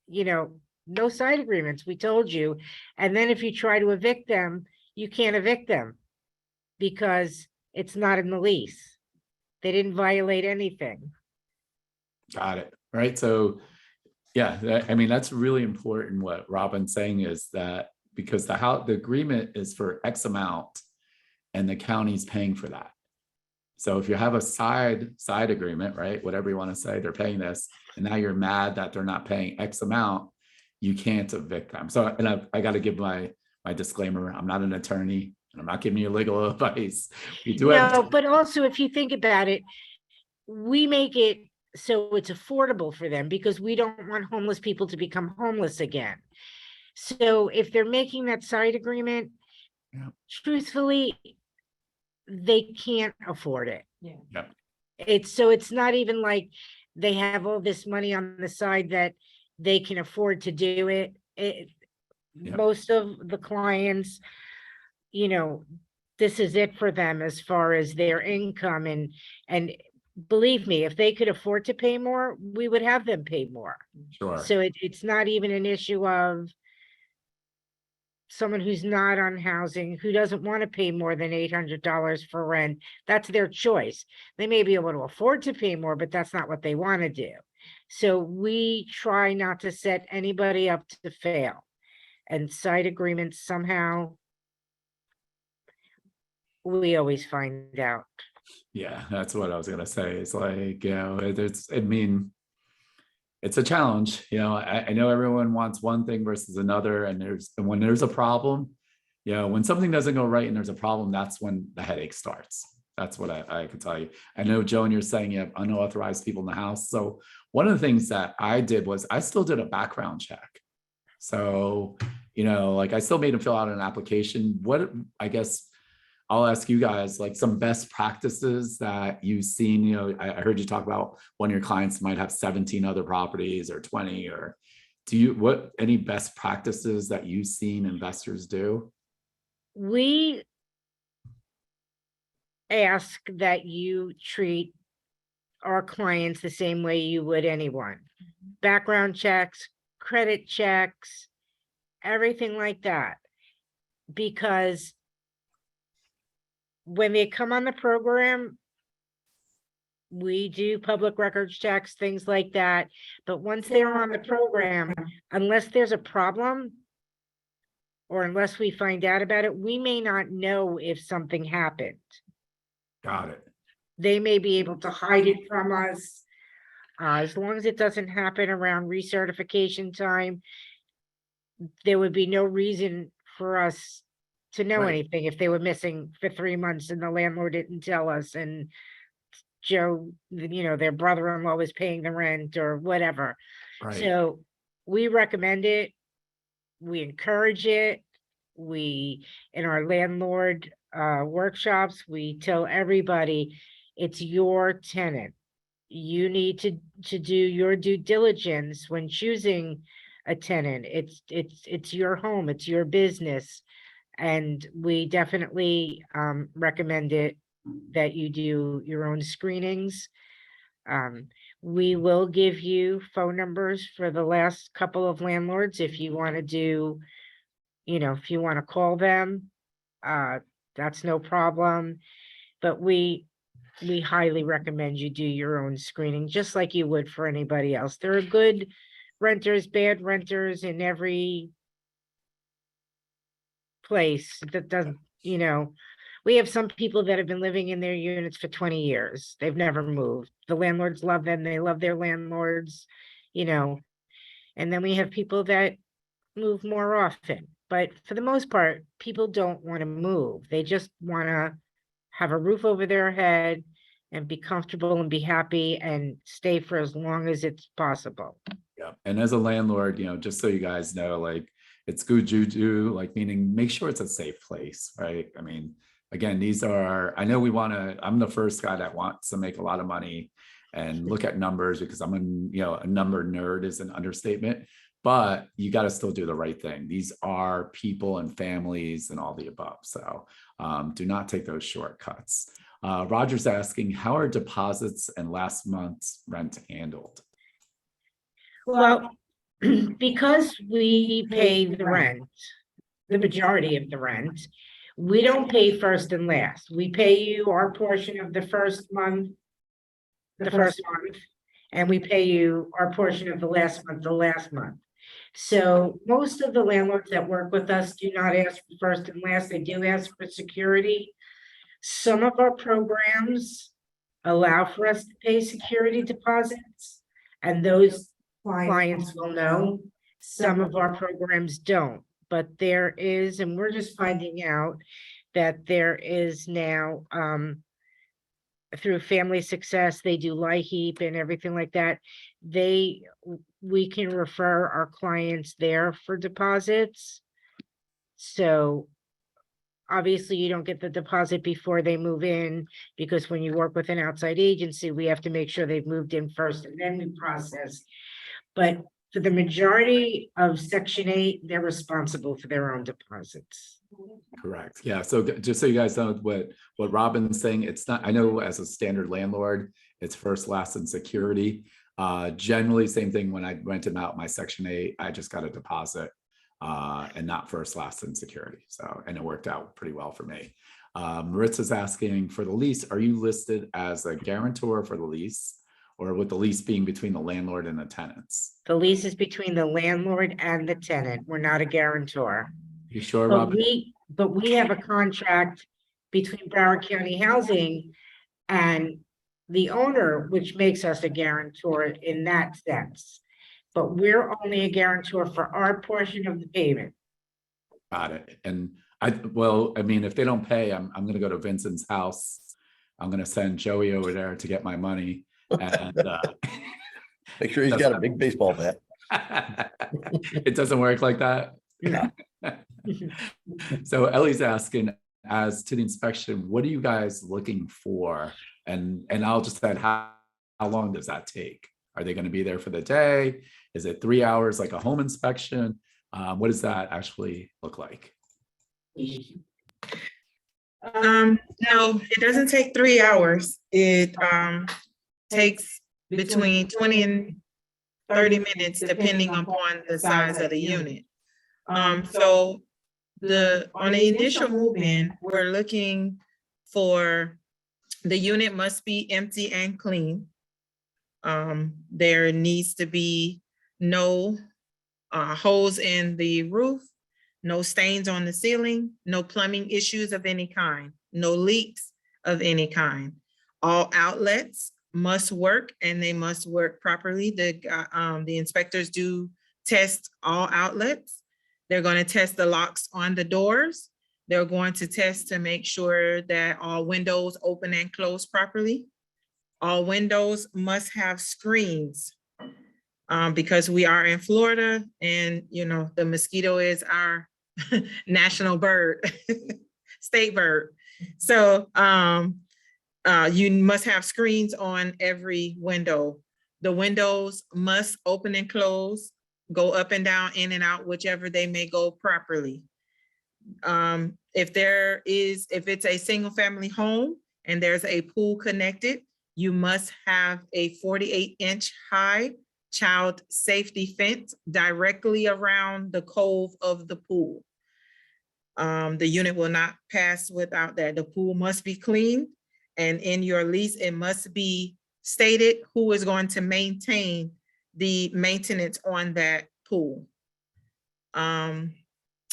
no side agreements. We told you. And then if you try to evict them, you can't evict them because it's not in the lease. They didn't violate anything. got it. Right. So yeah, I mean, that's really important. What Robin's saying is that because the agreement is for X amount and the county's paying for that. So if you have a side agreement, right, whatever you want to say, they're paying this, and now you're mad that they're not paying X amount, you can't evict them. So, and I got to give my disclaimer. I'm not an attorney and I'm not giving you legal advice. We do have. No, but also if you think about it, we make it so it's affordable for them because we don't want homeless people to become homeless again. So if they're making that side agreement, Yeah. truthfully, they can't afford it. Yeah. Yep. It's not even like they have all this money on the side that they can afford to do it. Yep. Most of the clients, this is it for them as far as their income and believe me, if they could afford to pay more, we would have them pay more. Sure. So it's not even an issue of someone who's not on housing, who doesn't want to pay more than $800 for rent. That's their choice. They may be able to afford to pay more, but that's not what they want to do. So we try not to set anybody up to fail. And side agreements somehow, we always find out. Yeah, that's what I was gonna say. It's like, it's a challenge. I know everyone wants one thing versus another, and when there's a problem, when something doesn't go right and there's a problem, that's when the headache starts. That's what I can tell you. I know, Joan, you're saying you have unauthorized people in the house. So one of the things that I did was I still did a background check. So, like I still made them fill out an application. I guess I'll ask you guys like some best practices that you've seen. I heard you talk about one of your clients might have 17 other properties or 20, or any best practices that you've seen investors do? We ask that you treat our clients the same way you would anyone. Background checks, credit checks, everything like that. Because when they come on the program, we do public records checks, things like that. But once they're on the program, unless there's a problem or unless we find out about it, we may not know if something happened. Got it. They may be able to hide it from us. As long as it doesn't happen around recertification time, there would be no reason for us to know Right. anything if they were missing for 3 months and the landlord didn't tell us and Joe, their brother-in-law was paying the rent or whatever. Right. So we recommend it. We encourage it. We, in our landlord workshops, we tell everybody it's your tenant. You need to do your due diligence when choosing a tenant. It's your home, it's your business. And we definitely recommend it that you do your own screenings. We will give you phone numbers for the last couple of landlords if you want to do, if you want to call them, that's no problem. But we highly recommend you do your own screening, just like you would for anybody else. There are good renters, bad renters in every place that doesn't, we have some people that have been living in their units for 20 years. They've never moved. The landlords love them. They love their landlords. And then we have people that move more often. But for the most part, people don't want to move. They just want to have a roof over their head and be comfortable and be happy and stay for as long as it's possible. Yeah. And as a landlord, just so you guys know, like it's good juju, like meaning make sure it's a safe place, right? I mean, again, I know I'm the first guy that wants to make a lot of money and look at numbers because I'm a number nerd is an understatement, but you got to still do the right thing. These are people and families and all the above. So do not take those shortcuts. Roger's asking, how are deposits and last month's rent handled? Well, because we pay the rent, the majority of the rent, we don't pay first and last. We pay you our portion of the first month, and we pay you our portion of the last month. So most of the landlords that work with us do not ask for first and last. They do ask for security. Some of our programs allow for us to pay security deposits, and those clients will know. Some of our programs don't, but there is, and we're just finding out that there is now, through Family Success, they do LIHEAP and everything like that. We can refer our clients there for deposits. So obviously you don't get the deposit before they move in, because when you work with an outside agency, we have to make sure they've moved in first and then we process. But for the majority of Section 8, they're responsible for their own deposits. Correct. Yeah. So just so you guys know what Robin's saying, it's not, I know as a standard landlord, it's first, last, and security. Generally, same thing when I rented out my Section 8, I just got a deposit and not first, last, and security. So, and it worked out pretty well for me. Maritza's asking, for the lease, are you listed as a guarantor for the lease, or with the lease being between the landlord and the tenants? The lease is between the landlord and the tenant. We're not a guarantor. You sure, But Robin? we have a contract between Broward County Housing and the owner, which makes us a guarantor in that sense. But we're only a guarantor for our portion of the payment. Got it. And I mean, if they don't pay, I'm going to go to Vincent's house. I'm going to send Joey over there to get my money. And Make sure he's got a big baseball bat. it doesn't work like that. No. So Ellie's asking, as to the inspection, what are you guys looking for? And I'll just add, how long does that take? Are they going to be there for the day? Is it 3 hours like a home inspection? What does that actually look like? No, it doesn't take 3 hours. It takes between 20 and 30 minutes, depending upon the size of the unit. So on the initial move-in, we're looking for, the unit must be empty and clean. There needs to be no holes in the roof, no stains on the ceiling, no plumbing issues of any kind, no leaks of any kind. All outlets must work, and they must work properly. The inspectors do test all outlets. They're going to test the locks on the doors. They're going to test to make sure that all windows open and close properly. All windows must have screens because we are in Florida, and the mosquito is our national bird, state bird. So you must have screens on every window. The windows must open and close, go up and down, in and out, whichever they may go properly. If it's a single family home and there's a pool connected, you must have a 48-inch high child safety fence directly around the cove of the pool. The unit will not pass without that. The pool must be clean, and in your lease, it must be stated who is going to maintain the maintenance on that pool. The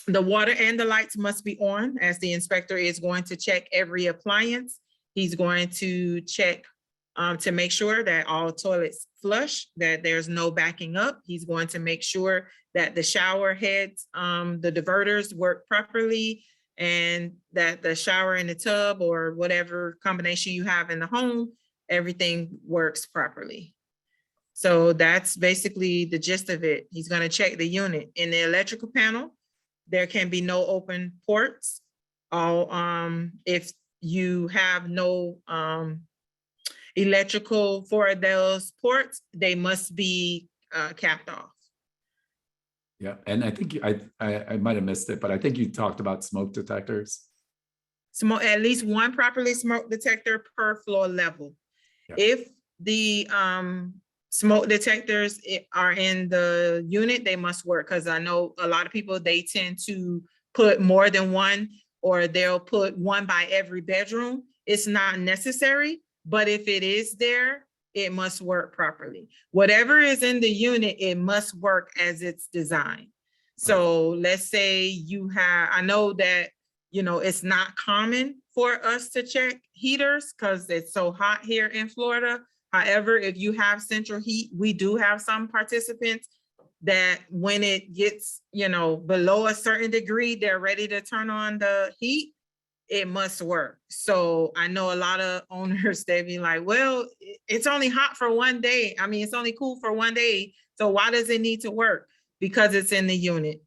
water and the lights must be on, as the inspector is going to check every appliance. He's going to check to make sure that all toilets flush, that there's no backing up. He's going to make sure that the shower heads, the diverters work properly, and that the shower in the tub or whatever combination you have in the home, everything works properly. So that's basically the gist of it. He's going to check the unit. In the electrical panel, there can be no open ports. If you have no electrical for those ports, they must be capped off. Yeah, and I think I might have missed it, but I think you talked about smoke detectors. At least one properly smoke detector per floor level. Yeah. If the smoke detectors are in the unit, they must work, because I know a lot of people, they tend to put more than one, or they'll put one by every bedroom. It's not necessary, but if it is there, it must work properly. Whatever is in the unit, it must work as it's designed. So let's say you have, I know that, you know, it's not common for us to check heaters because it's so hot here in Florida. However, if you have central heat, we do have some participants that when it gets, you know, below a certain degree, they're ready to turn on the heat. It must work. So I know a lot of owners, they be like, well, it's only hot for one day. I mean, it's only cool for one day. So why does it need to work? Because it's in the unit.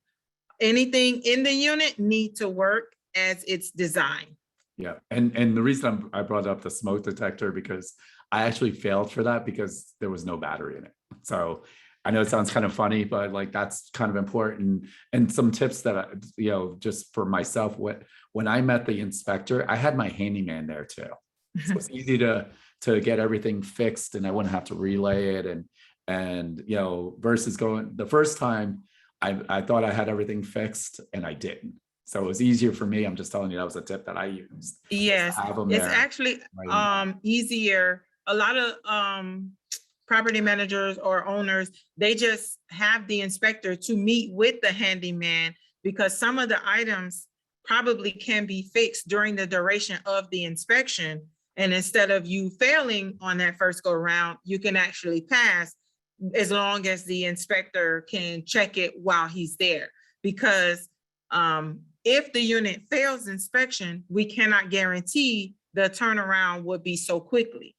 Anything in the unit need to work as it's designed. Yeah, and the reason I brought up the smoke detector, because I actually failed for that because there was no battery in it. So I know it sounds kind of funny, but like that's kind of important. And some tips that you know, just for myself, when I met the inspector, I had my handyman there too. So it's easy to get everything fixed, and I wouldn't have to relay it. And you know, versus going the first time, I thought I had everything fixed and I didn't. So it was easier for me. I'm just telling you, that was a tip that I used. Yes, it's actually easier. A lot of property managers or owners, they just have the inspector to meet with the handyman, because some of the items probably can be fixed during the duration of the inspection. And instead of you failing on that first go around, you can actually pass, as long as the inspector can check it while he's there. Because if the unit fails inspection, we cannot guarantee the turnaround would be so quickly.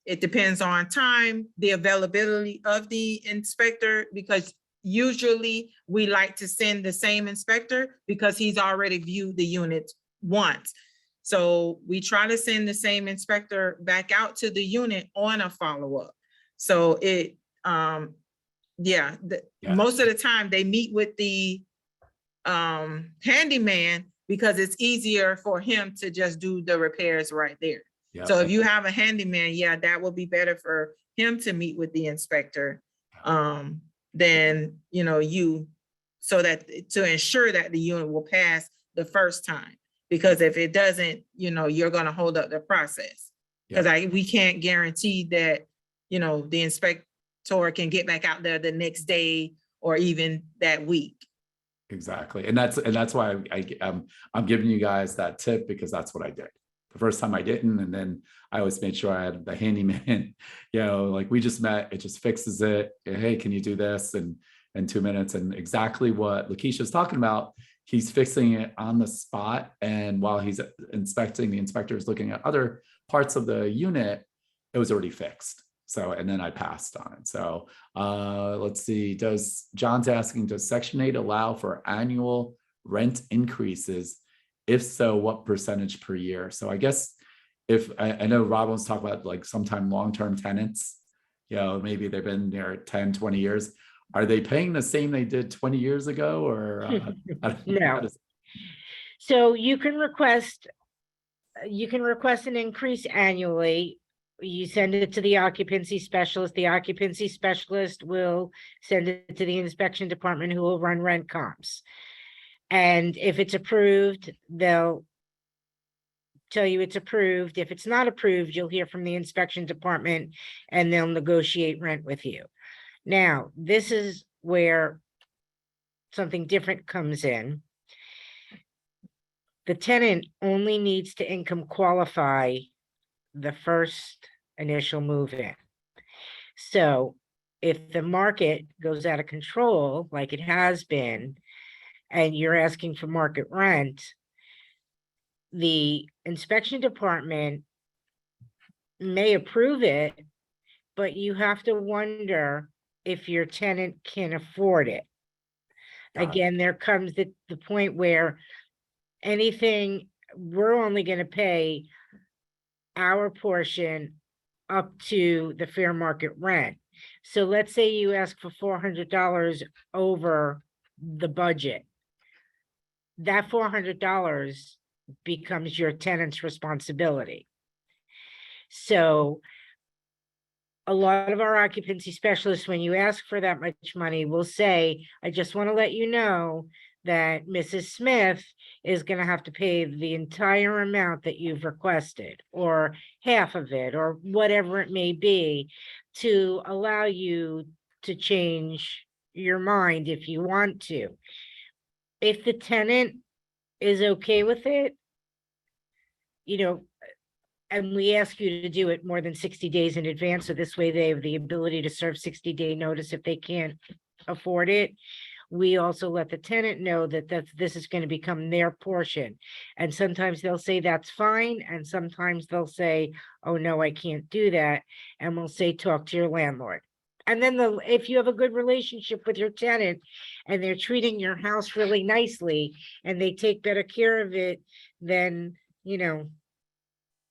It depends on time, the availability of the inspector, because usually we like to send the same inspector because he's already viewed the unit once. So we try to send the same inspector back out to the unit on a follow-up. So most of the time they meet with the handyman because it's easier for him to just do the repairs right there. Yeah. So if you have a handyman, yeah, that would be better for him to meet with the inspector than, you know, so that to ensure that the unit will pass the first time. Because if it doesn't, you know, you're going to hold up the process. Because we can't guarantee that, you know, the inspector can get back out there the next day or even that week. Exactly. And that's why I'm giving you guys that tip, because that's what I did. The first time I didn't, and then I always made sure I had the handyman, you know, like we just met, it just fixes it. Hey, can you do this in 2 minutes? And exactly what Lakeisha's talking about, he's fixing it on the spot. And while he's inspecting, the inspector is looking at other parts of the unit, it was already fixed. So, and then I passed on. So let's see, John's asking, does Section 8 allow for annual rent increases? If so, what percentage per year? So I guess if I know Rob wants to talk about like sometime long-term tenants, you know, maybe they've been there 10, 20 years. Are they paying the same they did 20 years ago, or no? So you can request an increase annually. You send it to the occupancy specialist. The occupancy specialist will send it to the inspection department, who will run rent comps. And if it's approved, they'll tell you it's approved. If it's not approved, you'll hear from the inspection department and they'll negotiate rent with you. Now, this is where something different comes in. The tenant only needs to income qualify the first initial move in. So if the market goes out of control, like it has been, and you're asking for market rent, the inspection department may approve it, but you have to wonder if your tenant can afford it. Got it. Again, there comes the point where anything, we're only gonna pay our portion up to the fair market rent. So let's say you ask for $400 over the budget. That $400 becomes your tenant's responsibility. So a lot of our occupancy specialists, when you ask for that much money, will say, I just want to let you know that Mrs. Smith is going to have to pay the entire amount that you've requested, or half of it, or whatever it may be, to allow you to change your mind if you want to. If the tenant is okay with it, you know, and we ask you to do it more than 60 days in advance, so this way they have the ability to serve 60-day notice if they can't afford it. We also let the tenant know that this is going to become their portion. And sometimes they'll say that's fine, and sometimes they'll say, oh no, I can't do that. And we'll say, talk to your landlord. And then if you have a good relationship with your tenant and they're treating your house really nicely and they take better care of it, then, you know,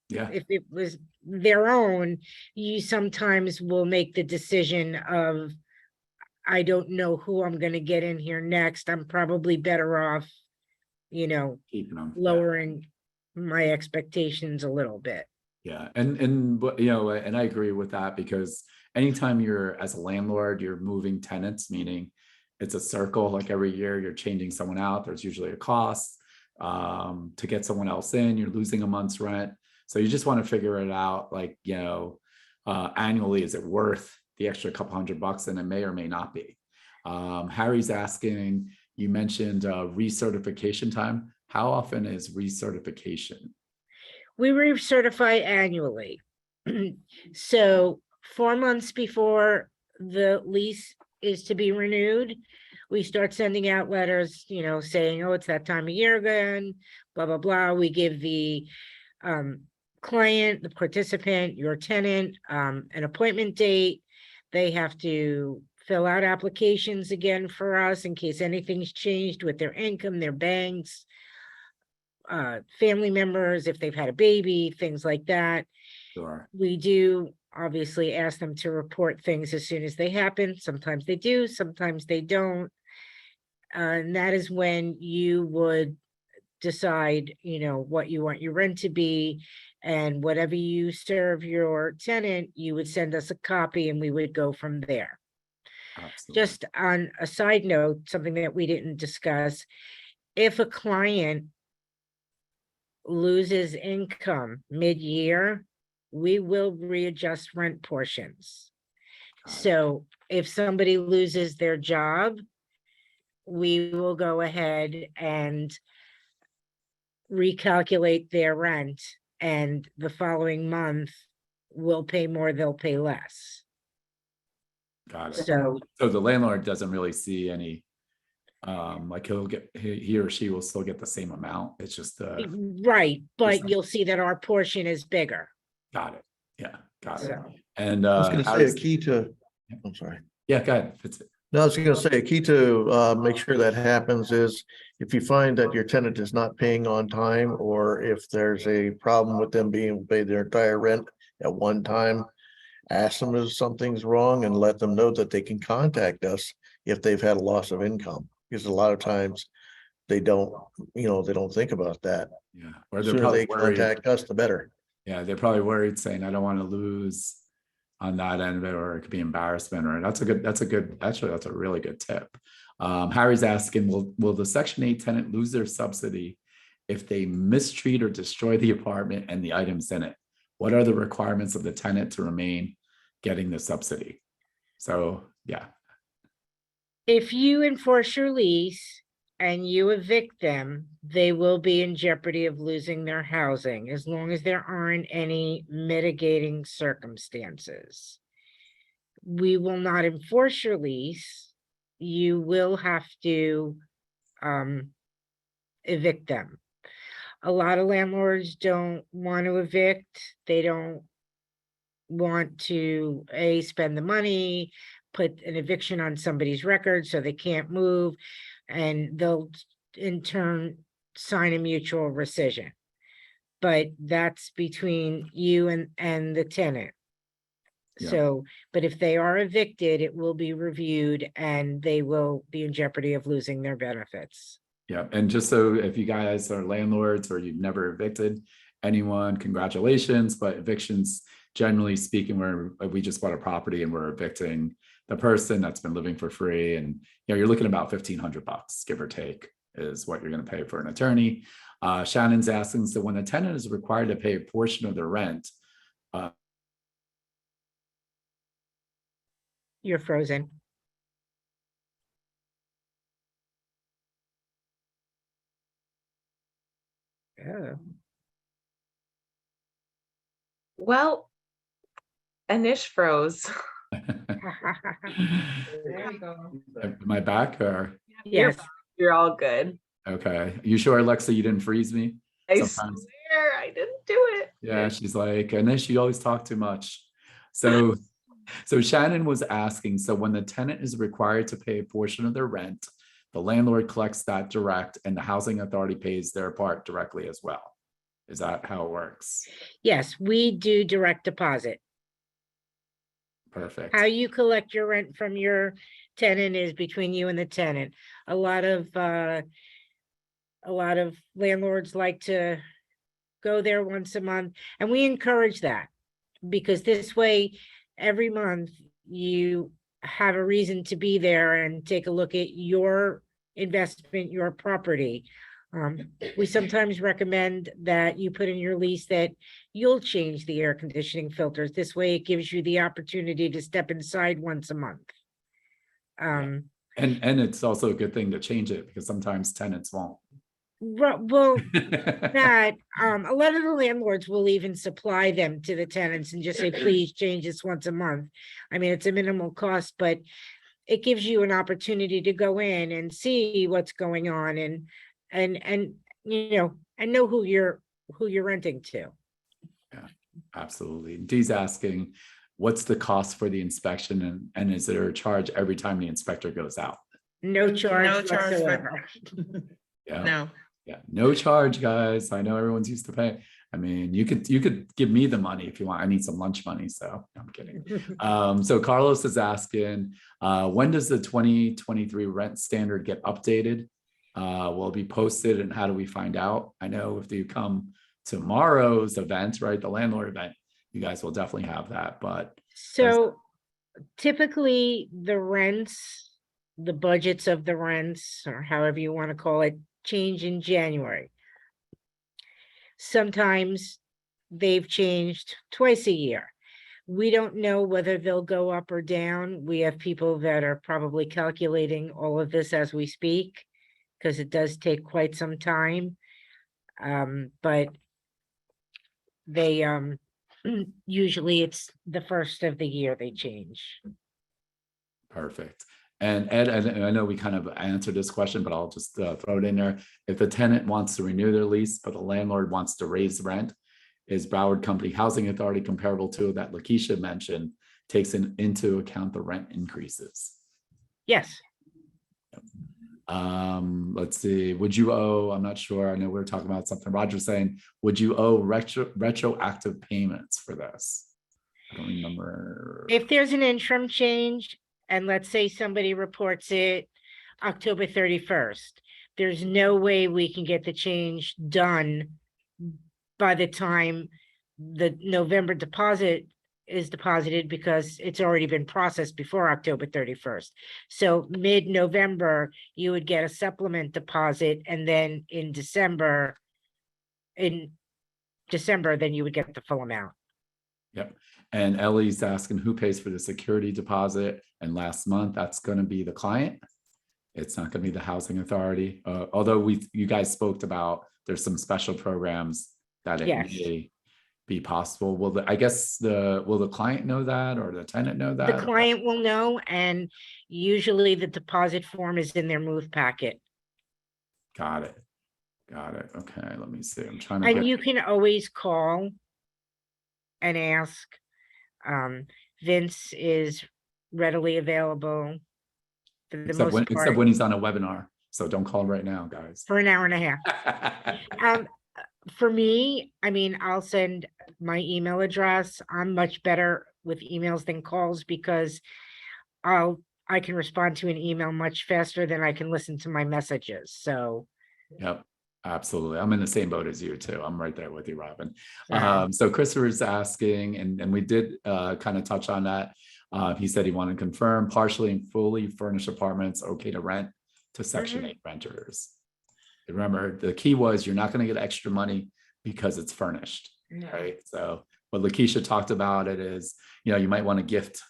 Yeah. if it was their own, you sometimes will make the decision of, I don't know who I'm going to get in here next. I'm probably better off, you know, Keeping them. lowering my expectations a little bit. Yeah, and but you know, and I agree with that, because anytime you're, as a landlord, you're moving tenants, meaning it's a circle. Like every year you're changing someone out, there's usually a cost to get someone else in. You're losing a month's rent, so you just want to figure it out. Like, you know, annually, is it worth the extra couple $100? And it may or may not be. Harry's asking, you mentioned recertification time. How often is recertification? We recertify annually. So 4 months before the lease is to be renewed, we start sending out letters, you know, saying, oh, it's that time of year again, blah, blah, blah. We give the client, the participant, your tenant, an appointment date. They have to fill out applications again for us in case anything's changed with their income, their banks, family members, if they've had a baby, things like that. Sure. We do obviously ask them to report things as soon as they happen. Sometimes they do, sometimes they don't. And that is when you would decide, you know, what you want your rent to be, and whatever you serve your tenant, you would send us a copy and we would go from there. Absolutely. Just on a side note, something that we didn't discuss, if a client loses income mid-year, we will readjust rent portions. So if somebody loses their job, we will go ahead and recalculate their rent, and the following month we'll pay more, they'll pay less. Got it. So So the landlord doesn't really see any, like he or she will still get the same amount. It's just right, but Percent. you'll see that our portion is bigger. got it. Yeah, got it. So And I was gonna say a Harry's- key to, I'm sorry. yeah, go ahead. No, I was gonna say a key to make sure that happens is if you find that your tenant is not paying on time, or if there's a problem with them being able to pay their entire rent at one time, ask them if something's wrong and let them know that they can contact us if they've had a loss of income. Because a lot of times they don't, you know, they don't think about that. Yeah, or The they're sooner probably they worried. contact us, the better. Yeah, they're probably worried, saying, I don't want to lose on that end of it, or it could be embarrassment. Or actually, that's a really good tip. Harry's asking, will the Section 8 tenant lose their subsidy if they mistreat or destroy the apartment and the items in it? What are the requirements of the tenant to remain getting the subsidy? So, yeah. if you enforce your lease and you evict them, they will be in jeopardy of losing their housing as long as there aren't any mitigating circumstances. We will not enforce your lease. You will have to evict them. A lot of landlords don't want to evict. They don't want to spend the money, put an eviction on somebody's record so they can't move, and they'll in turn sign a mutual rescission. But that's between you and the tenant. Yeah. So, but if they are evicted, it will be reviewed and they will be in jeopardy of losing their benefits. Yeah, and just so if you guys are landlords or you've never evicted anyone, congratulations. But evictions, generally speaking, we just bought a property and we're evicting the person that's been living for free, and you're looking about $1,500, give or take, is what you're going to pay for an attorney. Shannon's asking, so when a tenant is required to pay a portion of their rent, You're frozen. Oh. Well, Anish froze. There you go. Am I back or? Yes, You're all good. Okay. You sure, Alexa, you didn't freeze me? I Sometimes. swear I didn't do it. Yeah, she's like, and then she always talk too much. So Shannon was asking, so when the tenant is required to pay a portion of their rent, the landlord collects that direct and the housing authority pays their part directly as well. Is that how it works? yes, we do direct deposit. Perfect. How you collect your rent from your tenant is between you and the tenant. A lot of landlords like to go there once a month, and we encourage that, because this way, every month you have a reason to be there and take a look at your investment, your property. We sometimes recommend that you put in your lease that you'll change the air conditioning filters. This way it gives you the opportunity to step inside once a month. And it's also a good thing to change it because sometimes tenants won't. Well, that a lot of the landlords will even supply them to the tenants and just say, please change this once a month. I mean, it's a minimal cost, but it gives you an opportunity to go in and see what's going on and know who you're renting to. Yeah, absolutely. Dee's asking, what's the cost for the inspection, and is there a charge every time the inspector goes out? No charge No charge whatsoever. Yeah. No. Yeah, no charge, guys. I know everyone's used to pay. I mean, you could give me the money if you want. I need some lunch money, so I'm kidding. So Carlos is asking, when does the 2023 rent standard get updated? Will it be posted, and how do we find out? I know if you come tomorrow's event, right, the landlord event, you guys will definitely have that. But So typically the rents, the budgets of the rents, or however you want to call it, change in January. Sometimes they've changed twice a year. We don't know whether they'll go up or down. We have people that are probably calculating all of this as we speak, because it does take quite some time. But they usually it's the first of the year they change. perfect. And Ed, I know we kind of answered this question, but I'll just throw it in there. If the tenant wants to renew their lease, but the landlord wants to raise rent, is Broward Company Housing Authority comparable to that Lakeisha mentioned, takes into account the rent increases? Yes. Let's see, would you owe, I'm not sure, I know we were talking about something, Roger's saying, would you owe retroactive payments for this? I don't remember. If there's an interim change, and let's say somebody reports it October 31st, there's no way we can get the change done by the time the November deposit is deposited, because it's already been processed before October 31st. So mid-November, you would get a supplement deposit, and then in December, then you would get the full amount. Yep. And Ellie's asking who pays for the security deposit, and last month that's going to be the client. It's not going to be the housing authority, although you guys spoke about there's some special programs that it Yes. may be possible. Will the client know that, or the tenant know The that? client will know, and usually the deposit form is in their move packet. Got it. Okay, let me see. I'm trying to And get. you can always call and ask. Vince is readily available for the Except most part when he's on a webinar. So don't call right now, guys. for an hour and a half. For me, I mean, I'll send my email address. I'm much better with emails than calls because I can respond to an email much faster than I can listen to my messages. So Yep, absolutely. I'm in the same boat as you too. I'm right there with you, Robin. So- So Christopher's asking, and we did kind of touch on that. He said he wanted to confirm partially and fully furnished apartments okay to rent to Section 8 renters. Remember, the key was you're not going to get extra money because it's furnished, right? So what Lakeisha talked about it is, you might want to gift,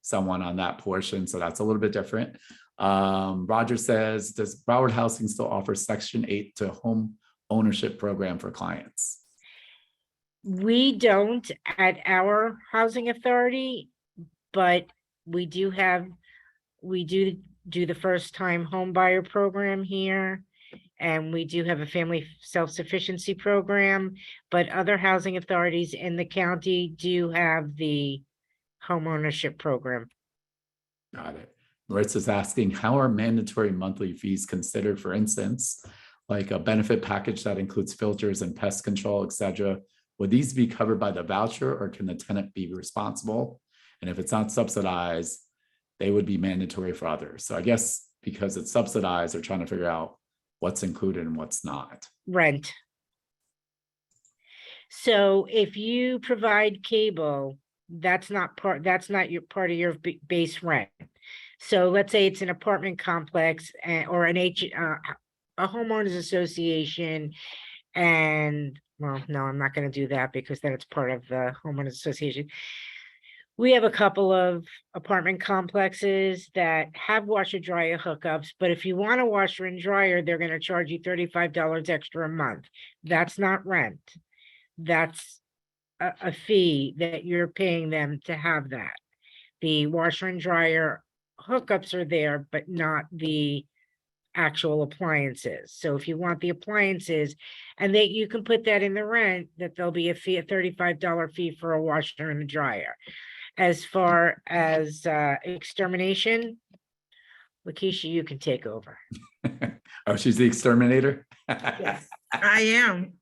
someone on that portion. So that's a little bit different. Roger says, does Broward Housing still offer Section 8 to home ownership program for clients? we don't at our housing authority, but we do do the first time home buyer program here. And we do have a family self-sufficiency program, but other housing authorities in the county do have the home ownership program. Got it. Maritza's asking, how are mandatory monthly fees considered, for instance, like a benefit package that includes filters and pest control, et cetera? Would these be covered by the voucher, or can the tenant be responsible? And if it's not subsidized, they would be mandatory for others. So I guess because it's subsidized, they're trying to figure out what's included and what's not. Rent. So if you provide cable, that's not your part of your base rent. So let's say it's an apartment complex or a homeowners association. And well, no, I'm not going to do that because then it's part of the homeowners association. We have a couple of apartment complexes that have washer dryer hookups, but if you want a washer and dryer, they're going to charge you $35 extra a month. That's not rent. That's a fee that you're paying them to have that. The washer and dryer hookups are there, but not the actual appliances. So if you want the appliances, and you can put that in the rent, that there'll be a fee, a $35 fee for a washer and a dryer. As far as extermination, Lakeisha, you can take over. Oh, she's the exterminator? Yes. I am.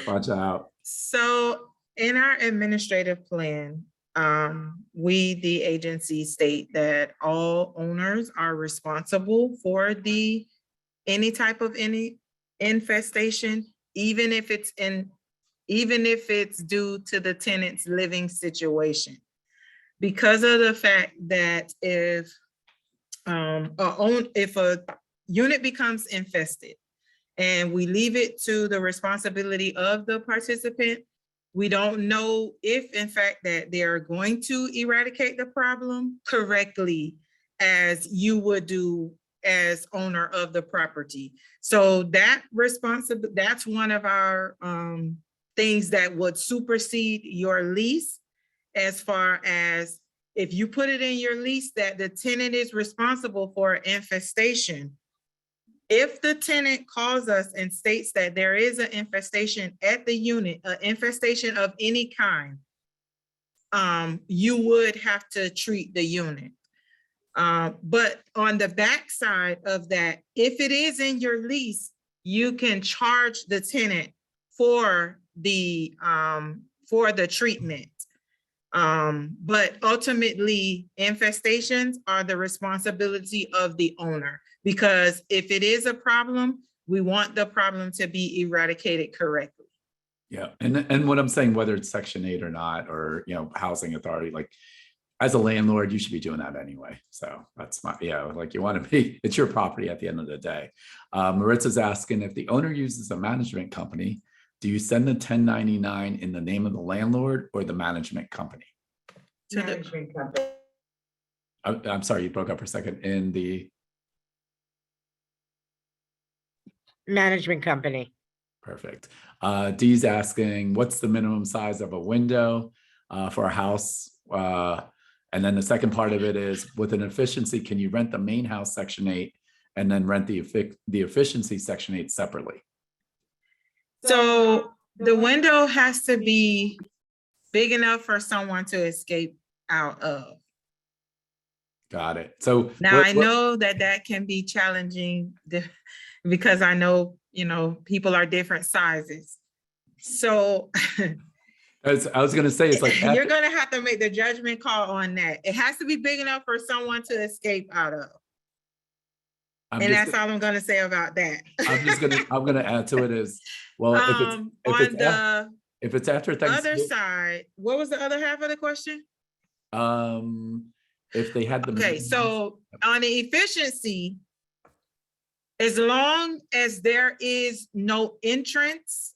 Watch out. So in our administrative plan, we, the agency, state that all owners are responsible for any type of infestation, even if it's due to the tenant's living situation. Because of the fact that if a unit becomes infested and we leave it to the responsibility of the participant, we don't know if in fact that they are going to eradicate the problem correctly as you would do as owner of the property. So that's one of our things that would supersede your lease, as far as if you put it in your lease that the tenant is responsible for infestation. If the tenant calls us and states that there is an infestation at the unit, an infestation of any kind, you would have to treat the unit. But on the backside of that, if it is in your lease, you can charge the tenant for the treatment. But ultimately, infestations are the responsibility of the owner, because if it is a problem, we want the problem to be eradicated correctly. Yeah, and what I'm saying, whether it's Section 8 or not, or housing authority, like as a landlord, you should be doing that anyway. So that's like you want to be, it's your property at the end of the day. Maritza's asking, if the owner uses a management company, do you send the 1099 in the name of the landlord or the management company? Management company. I'm sorry, you broke up for a second. In the Management company. perfect. Dee's asking, what's the minimum size of a window for a house? And then the second part of it is, with an efficiency, can you rent the main house Section 8 and then rent the efficiency Section 8 separately? So the window has to be big enough for someone to escape out of. Got it. So Now, I know that can be challenging because I know, people are different sizes. So as I was going to say, it's like you're going to have to make the judgment call on that. It has to be big enough for someone to escape out of. And that's all I'm going to say about that. I'm going to add to it is, well, if it's after Thanksgiving, other side, what was the other half of the question? If they had the okay, so on the efficiency, as long as there is no entrance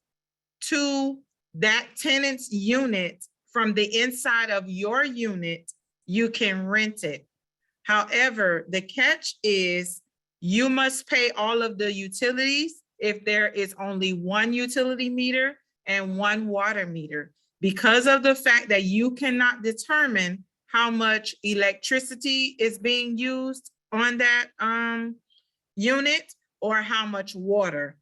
to that tenant's unit from the inside of your unit, you can rent it. However, the catch is you must pay all of the utilities if there is only one utility meter and one water meter, because of the fact that you cannot determine how much electricity is being used on that unit or how much water.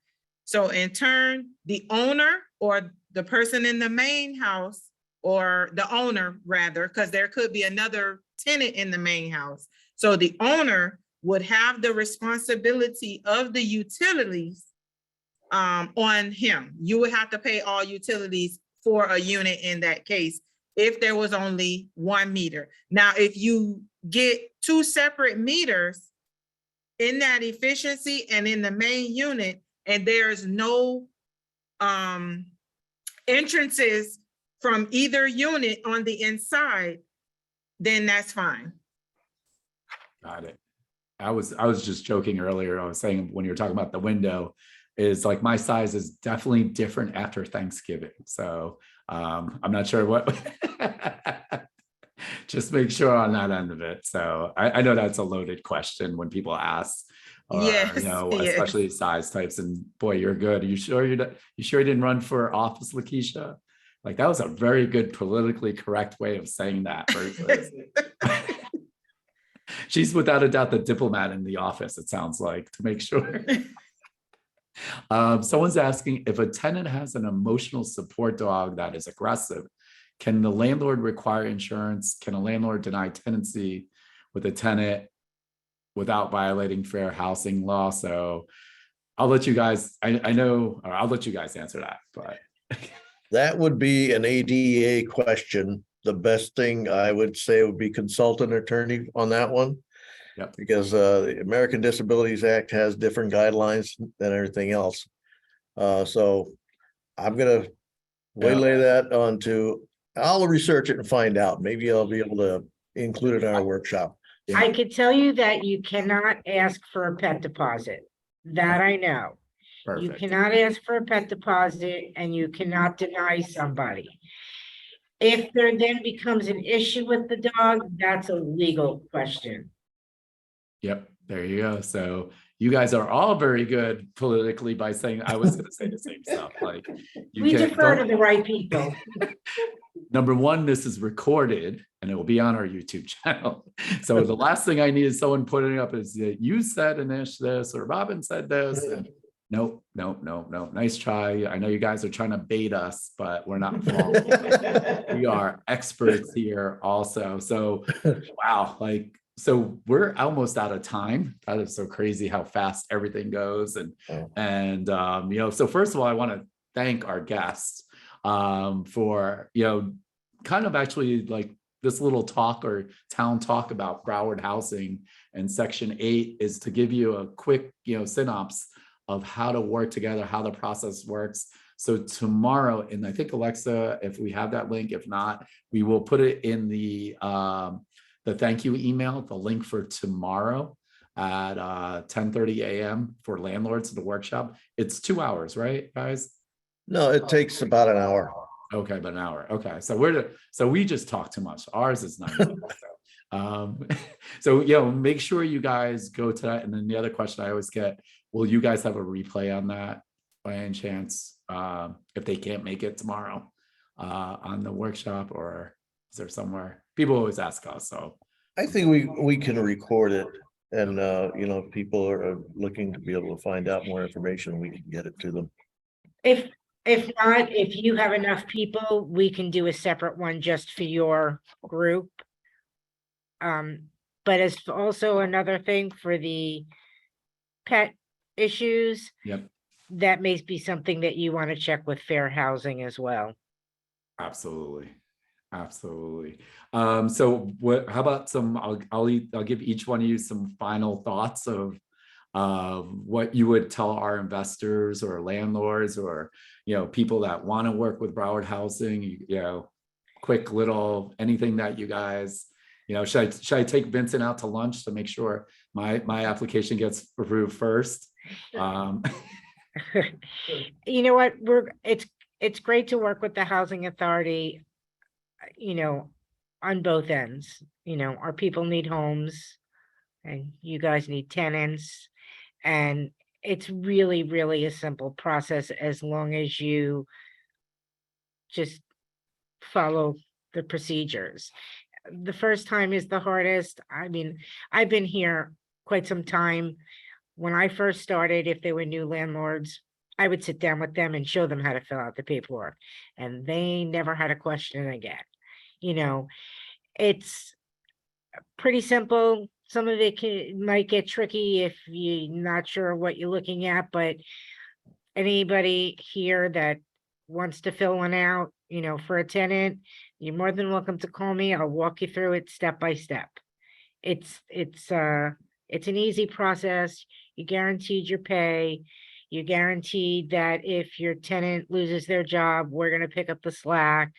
So in turn, the owner or the person in the main house, or the owner rather, because there could be another tenant in the main house. So the owner would have the responsibility of the utilities on him. You would have to pay all utilities for a unit in that case, if there was only one meter. Now, if you get two separate meters in that efficiency and in the main unit, and there's no entrances from either unit on the inside, then that's fine. Got it. I was just joking earlier. I was saying when you were talking about the window, is like my size is definitely different after Thanksgiving. So I'm not sure what, just make sure on that end of it. So I know that's a loaded question when people ask, or, yes, especially size types. And boy, you're good. Are you sure you didn't run for office, Lakeisha? Like that was a very good politically correct way of saying that. She's without a doubt the diplomat in the office, it sounds like, to make sure. Someone's asking, if a tenant has an emotional support dog that is aggressive, can the landlord require insurance? Can a landlord deny tenancy with a tenant without violating fair housing law? So I'll let you guys, I'll let you guys answer that, but. That would be an ADA question. The best thing I would say would be consult an attorney on that one. Yep. Because the American Disabilities Act has different guidelines than everything else. So I'm gonna waylay that onto, I'll research it and find out. Maybe I'll be able to include it in our workshop. I could tell you that you cannot ask for a pet deposit. That I know. You Perfect. cannot ask for a pet deposit and you cannot deny somebody. If there then becomes an issue with the dog, that's a legal question. Yep, there you go. So you guys are all very good politically by saying, I was going to say the same stuff. Like We defer to the right people. Number one, this is recorded and it will be on our YouTube channel. So the last thing I need is someone putting up is that you said Anish this or Robin said this. And nope. Nice try. I know you guys are trying to bait us, but we're not falling. We are experts here also. So wow, so we're almost out of time. That is so crazy how fast everything goes. And so first of all, I want to thank our guests for, kind of actually like this little talk or town talk about Broward housing and Section 8 is to give you a quick, synopsis of how to work together, how the process works. So tomorrow, and I think Alexa, if we have that link, if not, we will put it in the thank you email, the link for tomorrow at 10:30 a.m. for landlords, the workshop. It's 2 hours, right, guys? No, it takes about an hour. Okay, about an hour. Okay, so we just talk too much. Ours is 90 minutes. So, make sure you guys go to that. And then the other question I always get, will you guys have a replay on that by any chance? If they can't make it tomorrow on the workshop, or is there somewhere? People always ask us, so. I think we can record it and, if people are looking to be able to find out more information, we can get it to them. If not, if you have enough people, we can do a separate one just for your group. But as also another thing for the pet issues, Yep, that may be something that you want to check with Fair Housing as well. absolutely. Absolutely. So how about I'll give each one of you some final thoughts of what you would tell our investors or landlords or, people that want to work with Broward Housing, quick little, anything that you guys, should I take Vincent out to lunch to make sure my application gets approved first? You know what, it's great to work with the housing authority, on both ends. Our people need homes and you guys need tenants. And it's really, really a simple process as long as you just follow the procedures. The first time is the hardest. I mean, I've been here quite some time. When I first started, if they were new landlords, I would sit down with them and show them how to fill out the paperwork, and they never had a question again. It's pretty simple. Some of it might get tricky if you're not sure what you're looking at, but anybody here that wants to fill one out, for a tenant, you're more than welcome to call me. I'll walk you through it step by step. It's an easy process. You guaranteed your pay. You guaranteed that if your tenant loses their job, we're going to pick up the slack.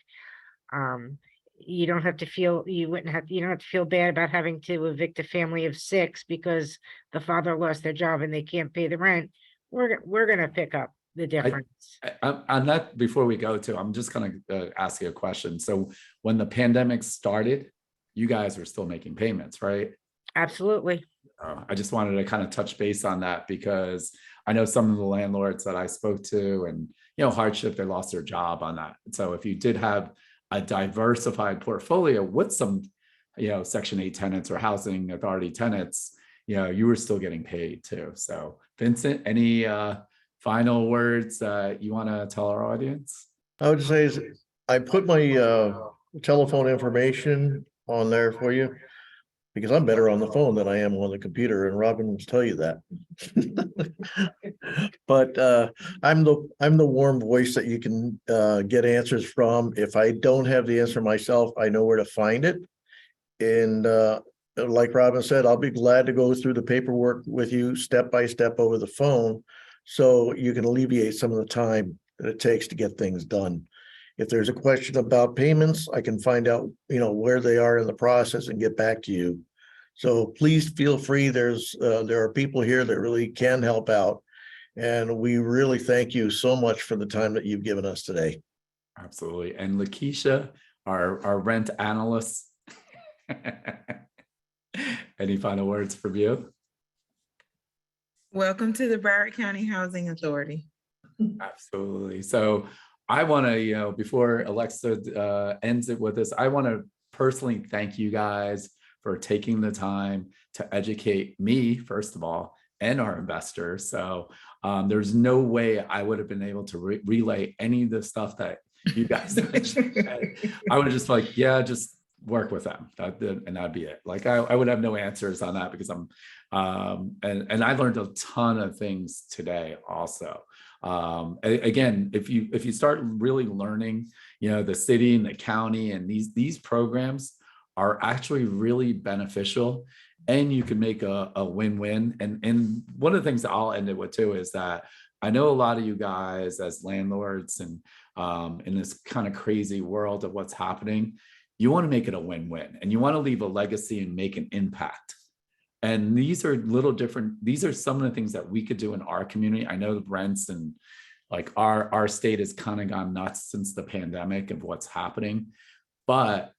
You don't have to feel, you don't have to feel bad about having to evict a family of 6 because the father lost their job and they can't pay the rent. We're going to pick up the difference. On that, before we go to, I'm just going to ask you a question. So when the pandemic started, you guys were still making payments, right? Absolutely. I just wanted to kind of touch base on that because I know some of the landlords that I spoke to and, hardship, they lost their job on that. So if you did have a diversified portfolio with some, Section 8 tenants or housing authority tenants, you were still getting paid too. So Vincent, any final words you want to tell our audience? I would say I put my telephone information on there for you because I'm better on the phone than I am on the computer, and Robin will tell you that. But I'm the warm voice that you can get answers from. If I don't have the answer myself, I know where to find it. And like Robin said, I'll be glad to go through the paperwork with you step by step over the phone, so you can alleviate some of the time that it takes to get things done. If there's a question about payments, I can find out, where they are in the process and get back to you. So please feel free. There are people here that really can help out. And we really thank you so much for the time that you've given us today. Absolutely. And Lakeisha, our rent analyst, any final words from you? Welcome to the Broward County Housing Authority. Absolutely. So I want to, before Alexa ends it with us, I want to personally thank you guys for taking the time to educate me, first of all, and our investors. So there's no way I would have been able to relay any of the stuff that you guys mentioned. I would have just just work with them, and that'd be it. Like I would have no answers on that because I'm and I learned a ton of things today also. Again, if you start really learning, the city and the county and these programs are actually really beneficial, and you can make a win-win. And one of the things that I'll end it with too is that I know a lot of you guys as landlords and in this kind of crazy world of what's happening, you want to make it a win-win and you want to leave a legacy and make an impact. And these are these are some of the things that we could do in our community. I know the rents and like our state has kind of gone nuts since the pandemic of what's happening, but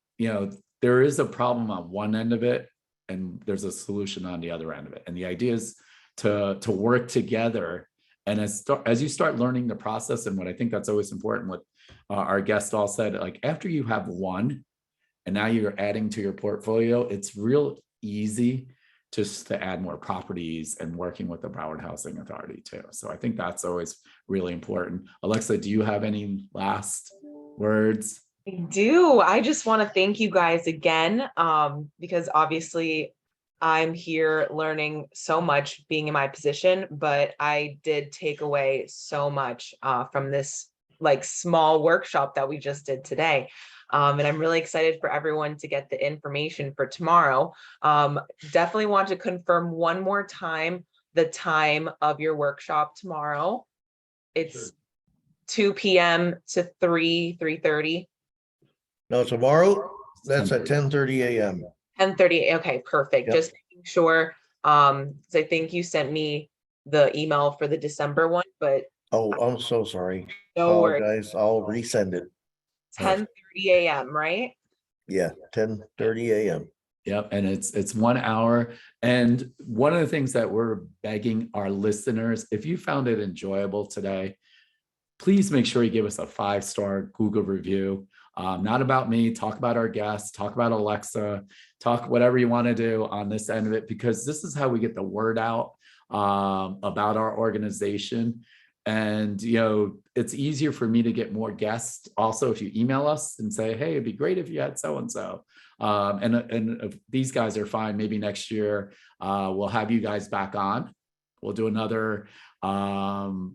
there is a problem on one end of it and there's a solution on the other end of it. And the idea is to work together. And as you start learning the process, and what I think that's always important, what our guest all said, like after you have one and now you're adding to your portfolio, it's real easy just to add more properties and working with the Broward Housing Authority too. So I think that's always really important. Alexa, do you have any last words? I do. I just want to thank you guys again, because obviously I'm here learning so much being in my position, but I did take away so much from this like small workshop that we just did today. And I'm really excited for everyone to get the information for tomorrow. Definitely want to confirm one more time the time of your workshop tomorrow. It's 2 p.m. to 3:30. No, tomorrow, that's at 10:30 a.m. 10:30. Okay, perfect. Yep. Just making sure. So I think you sent me the email for the December one, but Oh, I'm so sorry. no worries. Apologize. I'll resend it. 10:30 a.m., right? Yeah, 10:30 a.m. Yep, and it's 1 hour. And one of the things that we're begging our listeners, if you found it enjoyable today, please make sure you give us a 5-star Google review. Not about me, talk about our guests, talk about Alexa, talk whatever you want to do on this end of it, because this is how we get the word out about our organization. And, you know, it's easier for me to get more guests. Also, if you email us and say, hey, it'd be great if you had so-and-so. And if these guys are fine, maybe next year we'll have you guys back on. We'll do another, you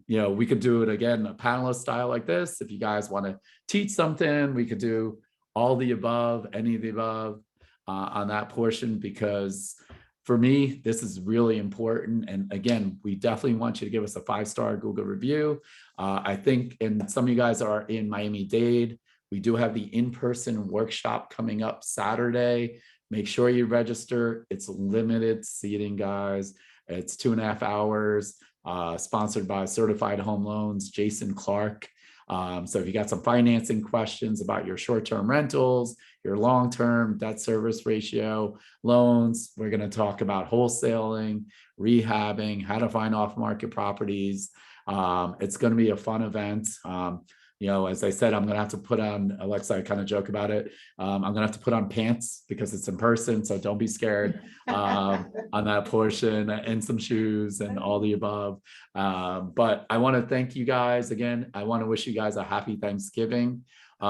know, we could do it again, a panelist style like this. If you guys want to teach something, we could do all the above, any of the above on that portion, because for me, this is really important. And again, we definitely want you to give us a 5-star Google review. I think, and some of you guys are in Miami-Dade, we do have the in-person workshop coming up Saturday. Make sure you register. It's limited seating, guys. It's 2.5 hours, sponsored by Certified Home Loans, Jason Clark. So if you got some financing questions about your short-term rentals, your long-term debt service ratio loans, we're going to talk about wholesaling, rehabbing, how to find off-market properties. It's going to be a fun event. You know, as I said, I'm going to have to put on, Alexa, I kind of joke about it. I'm going to have to put on pants because it's in person. So don't be scared on that portion, and some shoes and all the above. But I want to thank you guys again. I want to wish you guys a happy Thanksgiving, you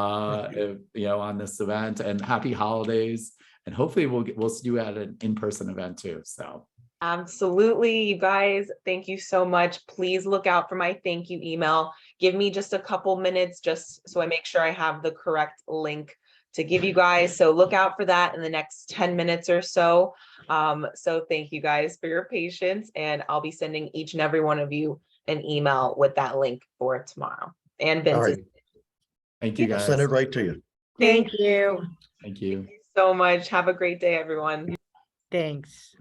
know, on this event, and happy holidays. And hopefully we'll see you at an in-person event too. So. Absolutely, you guys. Thank you so much. Please look out for my thank you email. Give me just a couple minutes just so I make sure I have the correct link to give you guys. So look out for that in the next 10 minutes or so. So thank you guys for your patience, and I'll be sending each and every one of you an email with that link for tomorrow. And All Vince's. right. Thank you, I'll guys. send it right to you. Thank you. Thank you. So much. Have a great day, everyone. Thanks.